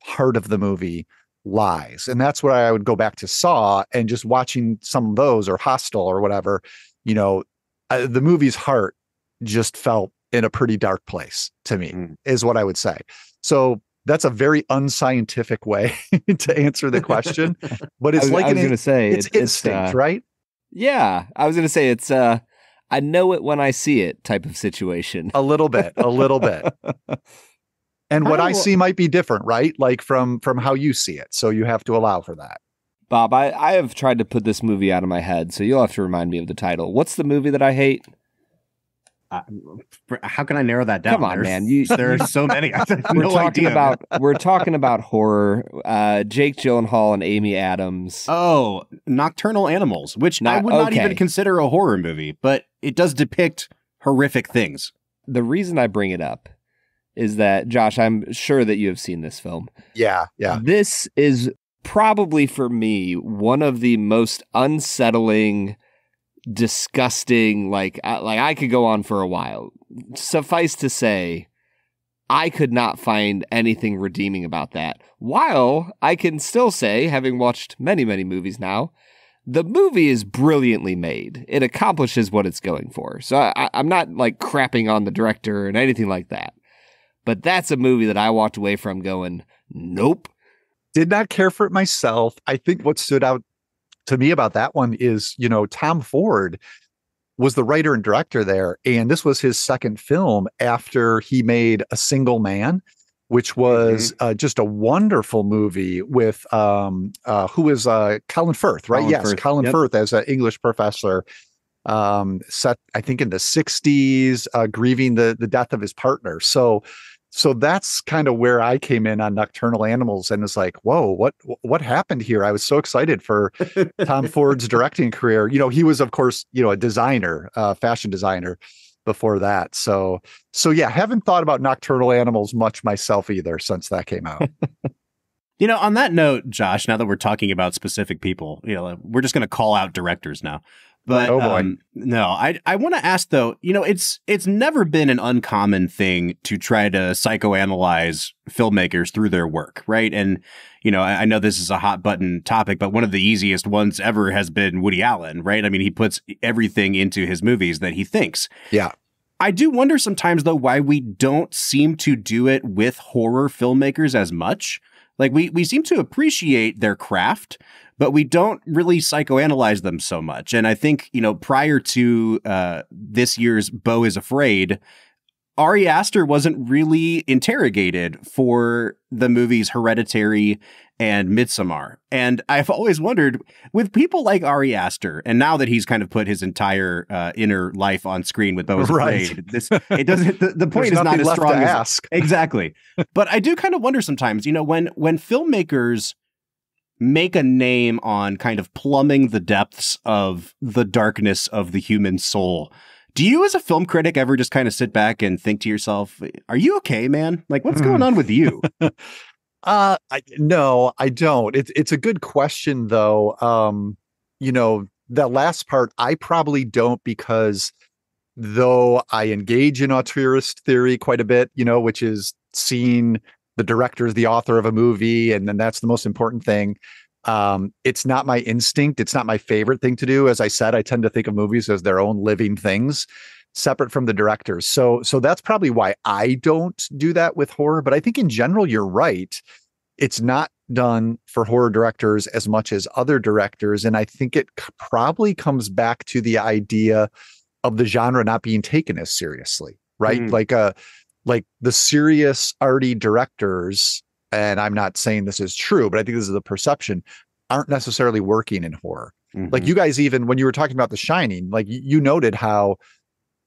heart of the movie lies. And that's where I would go back to Saw and just watching some of those, or Hostel or whatever, the movie's heart just felt in a pretty dark place to me, is what I would say. So that's a very unscientific way to answer the question, but it's it's instinct, right? Yeah. I was going to say it's, I know it when I see it type of situation. A little bit. And what I see might be different, right? Like from how you see it. So you have to allow for that. Bob, I have tried to put this movie out of my head, so you'll have to remind me of the title. What's the movie that I hate? How can I narrow that down? Come on, man. There are so many. We're talking about horror. Jake Gyllenhaal and Amy Adams. Oh, Nocturnal Animals, which I would not even consider a horror movie, but it does depict horrific things. The reason I bring it up is that, Josh, I'm sure that you have seen this film. Yeah. This is probably, for me, one of the most unsettling, disgusting, like I could go on for a while. Suffice to say, I could not find anything redeeming about that. While I can still say, having watched many, many movies now, The movie is brilliantly made. It accomplishes what it's going for. So I'm not like crapping on the director and anything like that. But that's a movie that I walked away from going, nope. Did not care for it myself. I think what stood out to me about that one is, Tom Ford was the writer and director there. And this was his second film after he made A Single Man, which was just a wonderful movie with who is Colin Firth, right? Colin Firth as an English professor, set I think in the 60s, grieving the death of his partner. So that's kind of where I came in on Nocturnal Animals, and it's like, whoa, what happened here? I was so excited for Tom Ford's directing career. He was, of course, a designer, fashion designer before that. So yeah, haven't thought about Nocturnal Animals much myself either since that came out. On that note, Josh, now that we're talking about specific people, we're just going to call out directors now. But oh boy. No, I want to ask though, it's never been an uncommon thing to try to psychoanalyze filmmakers through their work, right? And I know this is a hot button topic, but one of the easiest ones ever has been Woody Allen, right? I mean, he puts everything into his movies that he thinks. Yeah. I do wonder sometimes though why we don't seem to do it with horror filmmakers as much. Like we seem to appreciate their craft, but we don't really psychoanalyze them so much. And I think, prior to this year's Beau is Afraid, Ari Aster wasn't really interrogated for the movies Hereditary and Midsommar. And I've always wondered, with people like Ari Aster, and now that he's kind of put his entire inner life on screen with Beau is Afraid, it doesn't. The point is not as strong as ask. Exactly. But I do kind of wonder sometimes, when filmmakers make a name on kind of plumbing the depths of the darkness of the human soul. Do you as a film critic ever just kind of sit back and think to yourself, are you okay, man? Like, what's going on with you? No, I don't. It's a good question though. That last part, I probably don't, because though I engage in auteurist theory quite a bit, which is seeing the director is the author of a movie, and then that's the most important thing. It's not my instinct. It's not my favorite thing to do. As I said, I tend to think of movies as their own living things, separate from the directors. So that's probably why I don't do that with horror. But I think in general, you're right. It's not done for horror directors as much as other directors. And I think it probably comes back to the idea of the genre not being taken as seriously, right? Like the serious arty directors, and I'm not saying this is true, but I think this is the perception, aren't necessarily working in horror. Like you guys, even when you were talking about The Shining, like you noted how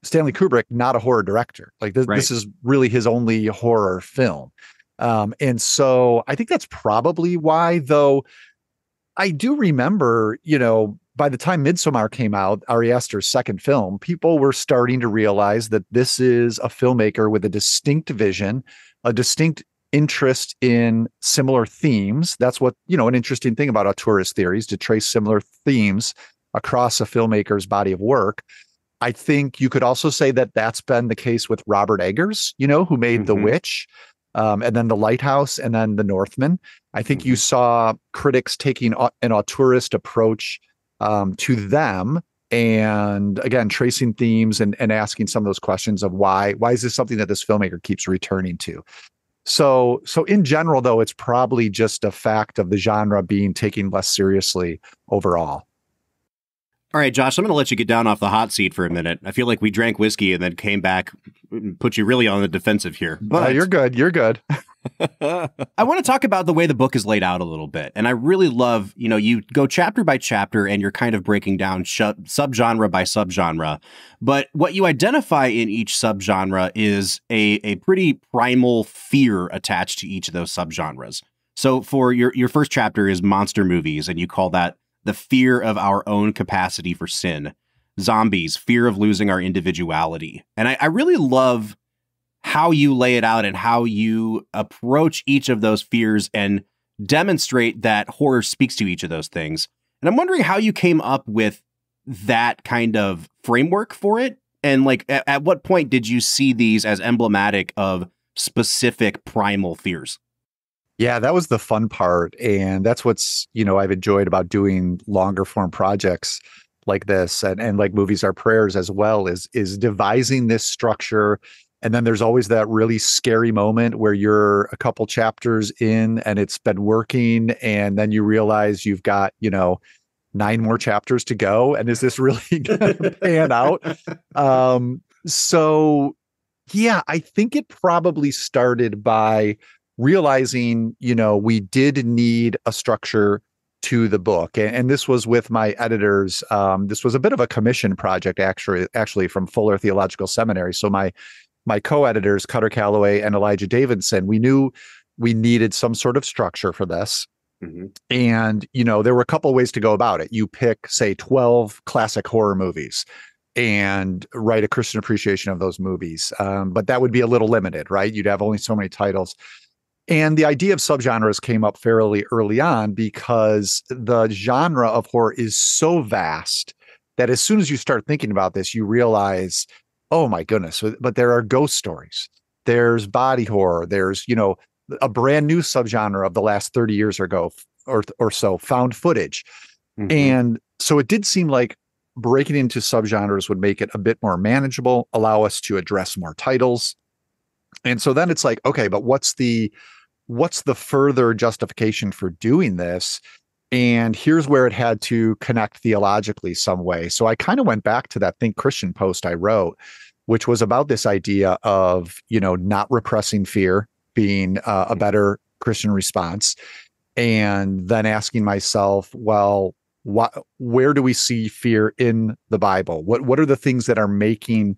Stanley Kubrick, not a horror director, like this is really his only horror film. And so I think that's probably why, though I do remember, by the time Midsommar came out, Ari Aster's second film, people were starting to realize that this is a filmmaker with a distinct vision, a distinct interest in similar themes. That's what, an interesting thing about auteurist theories, to trace similar themes across a filmmaker's body of work. I think you could also say that that's been the case with Robert Eggers, who made The Witch, and then The Lighthouse, and then The Northman. I think you saw critics taking an auteurist approach to them, and again, tracing themes and asking some of those questions of why is this something that this filmmaker keeps returning to? So in general, though, it's probably just a fact of the genre being taken less seriously overall. All right, Josh, I'm going to let you get down off the hot seat for a minute. I feel like we drank whiskey and then came back and put you really on the defensive here. But you're good. You're good. I want to talk about the way the book is laid out a little bit. And I really love, you go chapter by chapter and you're kind of breaking down subgenre by subgenre. But what you identify in each subgenre is a pretty primal fear attached to each of those subgenres. So for your first chapter is monster movies, and you call that the fear of our own capacity for sin. Zombies, fear of losing our individuality. And I really love how you lay it out and how you approach each of those fears and demonstrate that horror speaks to each of those things. And I'm wondering how you came up with that kind of framework for it. And like, at what point did you see these as emblematic of specific primal fears? Yeah, that was the fun part. And that's what's, I've enjoyed about doing longer form projects like this and like Movies Are Prayers as well is devising this structure. And then there's always that really scary moment where you're a couple chapters in and it's been working. And then you realize you've got, 9 more chapters to go. And is this really going to pan out? So yeah, I think it probably started by realizing, we did need a structure to the book. And this was with my editors. This was a bit of a commission project, actually from Fuller Theological Seminary. So my co-editors, Cutter Calloway and Elijah Davidson, we knew we needed some sort of structure for this. Mm-hmm. And, there were a couple of ways to go about it. You pick, say, 12 classic horror movies and write a Christian appreciation of those movies. But that would be a little limited, right? You'd have only so many titles. And the idea of subgenres came up fairly early on because the genre of horror is so vast that as soon as you start thinking about this, you realize, oh my goodness, but there are ghost stories. There's body horror. There's, a brand new subgenre of the last 30 years ago or so, found footage. Mm-hmm. And so it did seem like breaking into subgenres would make it a bit more manageable, allow us to address more titles. And so then it's like, okay, but what's the further justification for doing this? And here's where it had to connect theologically some way. So I kind of went back to that Think Christian post I wrote, which was about this idea of, not repressing fear being a better Christian response. And then asking myself, well, where do we see fear in the Bible? What are the things that are making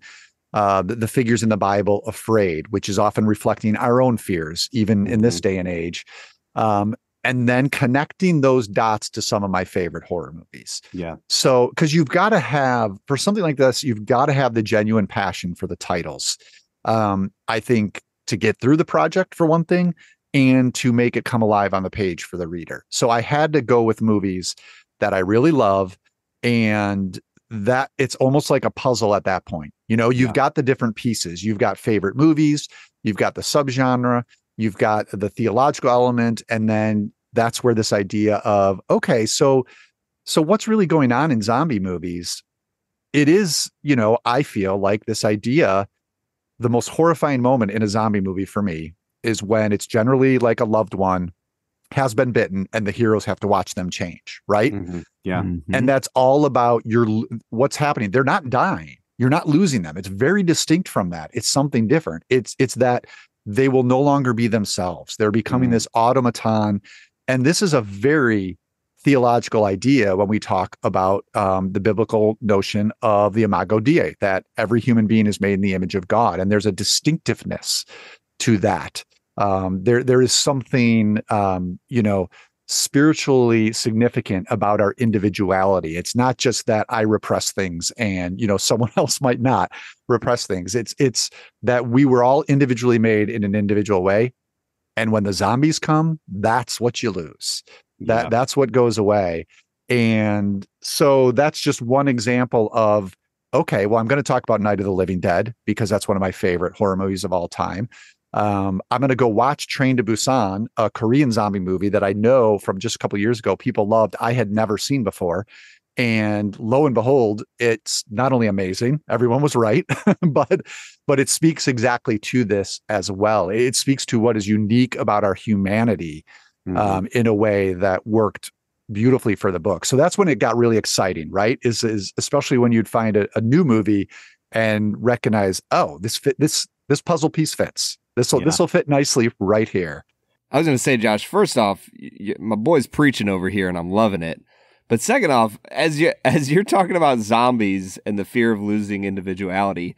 the figures in the Bible afraid, which is often reflecting our own fears, even in this day and age? And then connecting those dots to some of my favorite horror movies. Yeah. So, because you've got to have, for something like this, you've got to have the genuine passion for the titles. I think to get through the project, for one thing, and to make it come alive on the page for the reader. So I had to go with movies that I really love, and that it's almost like a puzzle at that point. You've got the different pieces. You've got favorite movies, you've got the subgenre, you've got the theological element, and then that's where this idea of, okay, so what's really going on in zombie movies? It is, I feel like this idea, the most horrifying moment in a zombie movie for me is when it's generally like a loved one has been bitten and the heroes have to watch them change, right? Mm-hmm. Yeah. Mm-hmm. And that's all about what's happening. They're not dying. You're not losing them. It's very distinct from that. It's something different. It's that they will no longer be themselves. They're becoming this automaton. And this is a very theological idea when we talk about the biblical notion of the imago Dei, that every human being is made in the image of God. And there's a distinctiveness to that. There is something, spiritually significant about our individuality. It's not just that I repress things and, someone else might not repress things. It's that we were all individually made in an individual way. And when the zombies come, that's what you lose. That's what goes away. And so that's just one example of, okay, well, I'm going to talk about Night of the Living Dead because that's one of my favorite horror movies of all time. I'm going to go watch Train to Busan, a Korean zombie movie that I know from just a couple of years ago people loved. I had never seen before. And lo and behold, it's not only amazing, everyone was right, but it speaks exactly to this as well. It speaks to what is unique about our humanity in a way that worked beautifully for the book. So that's when it got really exciting, right? Is especially when you'd find a new movie and recognize, oh, this puzzle piece fits. This will fit nicely right here. I was going to say, Josh, first off, my boy's preaching over here and I'm loving it. But second off, as you're talking about zombies and the fear of losing individuality,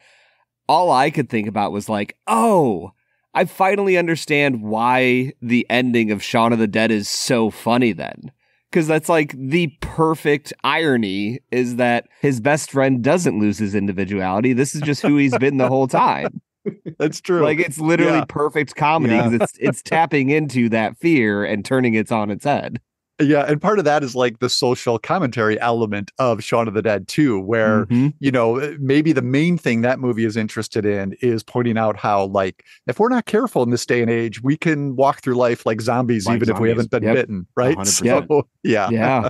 all I could think about was like, oh, I finally understand why the ending of Shaun of the Dead is so funny then. Because that's like the perfect irony is that his best friend doesn't lose his individuality. This is just who he's been the whole time. That's true. Like it's literally perfect comedy because it's tapping into that fear and turning it on its head. Yeah, and part of that is like the social commentary element of Shaun of the Dead too, where maybe the main thing that movie is interested in is pointing out how, like, if we're not careful in this day and age, we can walk through life like zombies, even if we haven't been bitten, right? 100%. So, yeah.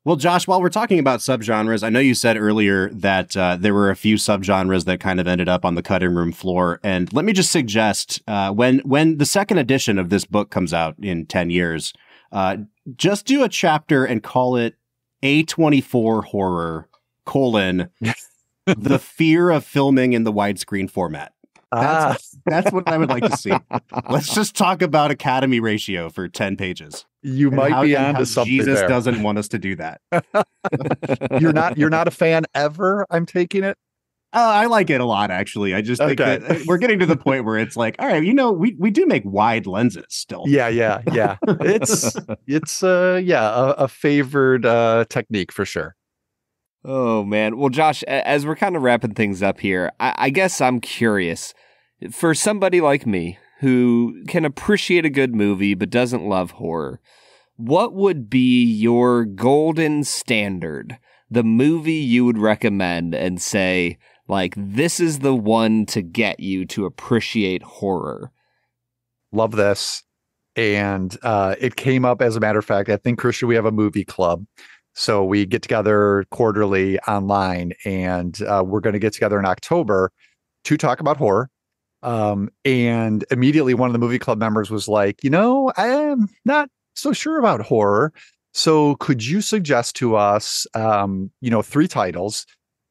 Well, Josh, while we're talking about subgenres, I know you said earlier that there were a few subgenres that kind of ended up on the cutting room floor. And let me just suggest, when the second edition of this book comes out in 10 years, just do a chapter and call it A24 Horror, the fear of filming in the widescreen format. That's what I would like to see. Let's just talk about Academy ratio for 10 pages. You might be onto something. Jesus there. doesn't want us to do that. You're not a fan ever, I'm taking it. I like it a lot, actually. I just think that we're getting to the point where it's like, all right, we do make wide lenses still. Yeah. It's a favored technique for sure. Oh, man. Well, Josh, as we're kind of wrapping things up here, I guess I'm curious. For somebody like me who can appreciate a good movie but doesn't love horror, what would be your golden standard? The movie you would recommend and say, like, this is the one to get you to appreciate horror? Love this. And it came up, as a matter of fact, I think, Christian, we have a movie club. So we get together quarterly online, and we're going to get together in October to talk about horror. And immediately one of the movie club members was like, I am not so sure about horror. So could you suggest to us, 3 titles,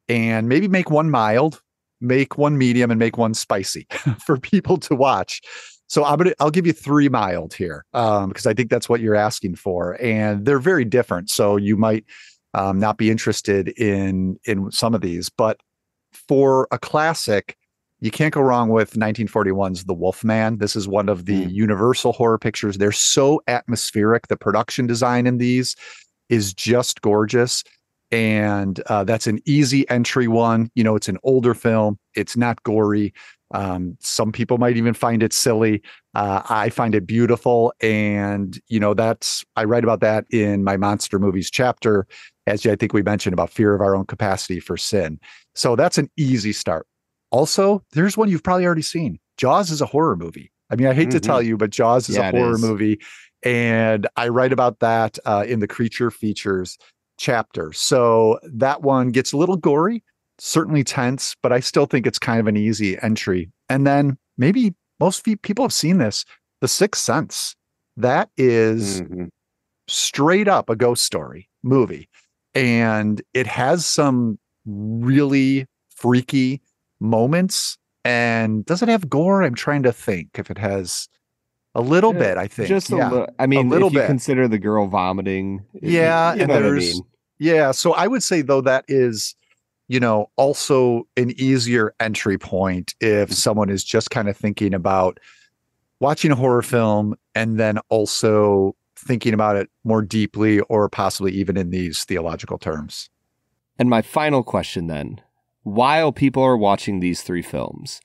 and maybe make one mild, make one medium, and make one spicy for people to watch? So I'll give you 3 mild here, because I think that's what you're asking for, and they're very different. So you might not be interested in some of these, but for a classic, you can't go wrong with 1941's The Wolfman. This is one of the Universal horror pictures. They're so atmospheric. The production design in these is just gorgeous, and that's an easy entry one. It's an older film. It's not gory. Some people might even find it silly. I find it beautiful. And, I write about that in my monster movies chapter, as I think we mentioned, about fear of our own capacity for sin. So that's an easy start. Also, there's one you've probably already seen. Jaws is a horror movie. I mean, I hate to tell you, but Jaws is a horror movie. And I write about that in the creature features chapter. So that one gets a little gory, certainly tense, but I still think it's kind of an easy entry. And then maybe most people have seen this, The Sixth Sense. That is straight up a ghost story movie. And it has some really freaky moments. And does it have gore? I'm trying to think if it has a little bit, I think. Just a little. I mean, if you consider the girl vomiting. And there's, so I would say, though, that is, also an easier entry point if someone is just kind of thinking about watching a horror film and then also thinking about it more deeply, or possibly even in these theological terms. And my final question then, while people are watching these 3 films,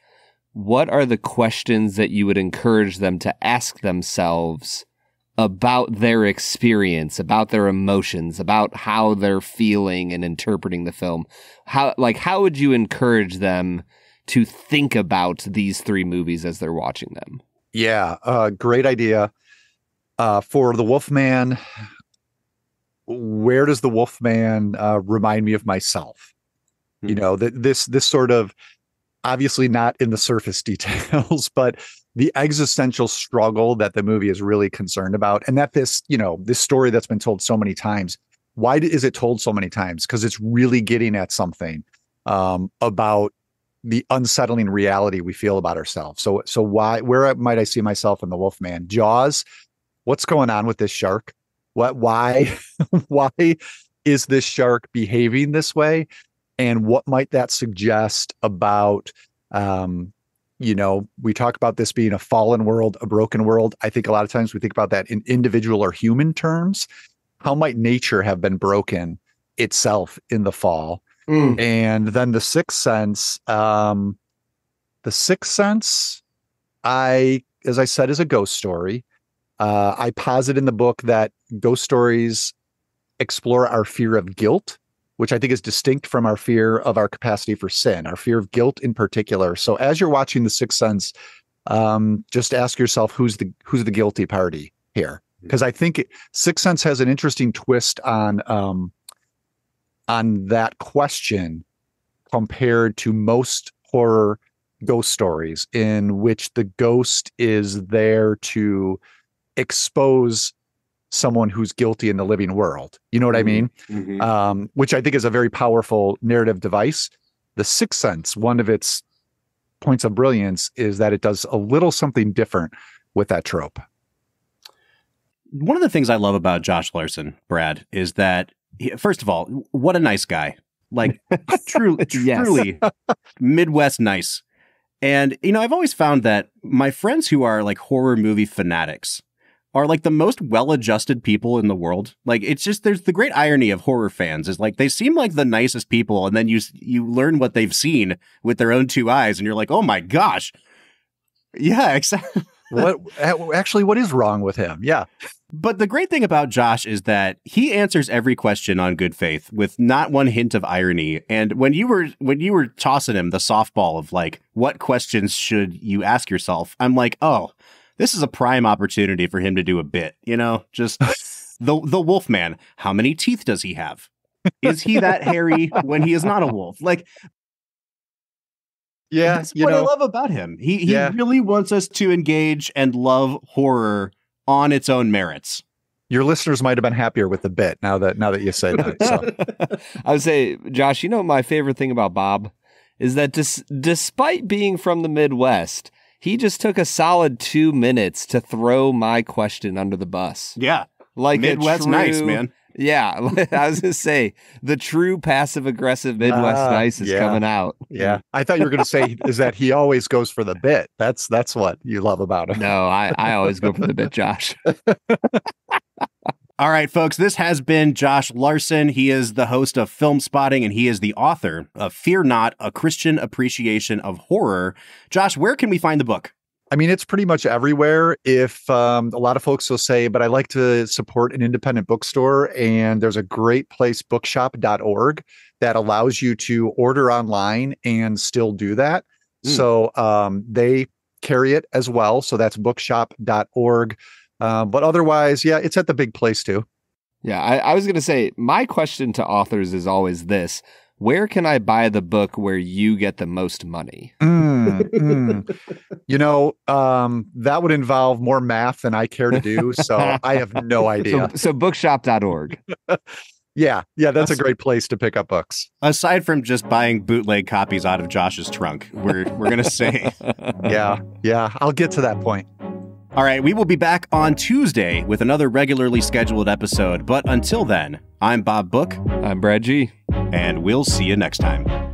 what are the questions that you would encourage them to ask themselves about their experience, about their emotions, about how they're feeling and interpreting the film? How would you encourage them to think about these 3 movies as they're watching them? Yeah, great idea. For The Wolfman, where does the Wolfman remind me of myself? This sort of, obviously not in the surface details, but the existential struggle that the movie is really concerned about. And that this story that's been told so many times, why is it told so many times? Because it's really getting at something about the unsettling reality we feel about ourselves. So where might I see myself in The Wolfman? Jaws, what's going on with this shark? Why is this shark behaving this way? And what might that suggest about, we talk about this being a fallen world, a broken world. I think a lot of times we think about that in individual or human terms. How might nature have been broken itself in the fall? And then The Sixth Sense. The Sixth Sense, as I said, is a ghost story. I posit in the book that ghost stories explore our fear of guilt, which I think is distinct from our fear of our capacity for sin, our fear of guilt in particular. So as you're watching The Sixth Sense, just ask yourself, who's the guilty party here? Because I think Sixth Sense has an interesting twist on that question compared to most horror ghost stories, in which the ghost is there to expose someone who's guilty in the living world. You know what I mean? Mm-hmm. Which I think is a very powerful narrative device. The Sixth Sense, one of its points of brilliance is that it does a little something different with that trope. One of the things I love about Josh Larsen, Brad, is that, first of all, what a nice guy. Like, truly Midwest nice. And, I've always found that my friends who are like horror movie fanatics are like the most well-adjusted people in the world. Like, it's just, there's the great irony of horror fans is like, they seem like the nicest people. And then you learn what they've seen with their own two eyes. And you're like, oh my gosh. Yeah, exactly. What is wrong with him? Yeah. But the great thing about Josh is that he answers every question on good faith with not one hint of irony. And when you were tossing him the softball of like, what questions should you ask yourself? I'm like, oh, this is a prime opportunity for him to do a bit, just the Wolfman. How many teeth does he have? Is he that hairy when he is not a wolf? Like, yeah, that's what I love about him. He really wants us to engage and love horror on its own merits. Your listeners might have been happier with the bit now that you said that. So. I would say, Josh, my favorite thing about Bob is that despite being from the Midwest, he just took a solid 2 minutes to throw my question under the bus. Yeah. Like Midwest nice, man. Yeah. I was going to say, the true passive-aggressive Midwest nice is coming out. Yeah. I thought you were going to say is that he always goes for the bit. That's what you love about him. No, I always go for the bit, Josh. All right, folks, this has been Josh Larsen. He is the host of Filmspotting, and he is the author of Fear Not, A Christian Appreciation of Horror. Josh, where can we find the book? I mean, it's pretty much everywhere. If a lot of folks will say, but I like to support an independent bookstore, and there's a great place, bookshop.org, that allows you to order online and still do that. So they carry it as well. So that's bookshop.org. But otherwise, yeah, it's at the big place too. Yeah, I was going to say, my question to authors is always this: where can I buy the book where you get the most money? That would involve more math than I care to do. So I have no idea. So bookshop.org. Yeah, that's a great place to pick up books. Aside from just buying bootleg copies out of Josh's trunk, we're going to say. Yeah, I'll get to that point. All right, we will be back on Tuesday with another regularly scheduled episode. But until then, I'm Bob Book. I'm Brad G. And we'll see you next time.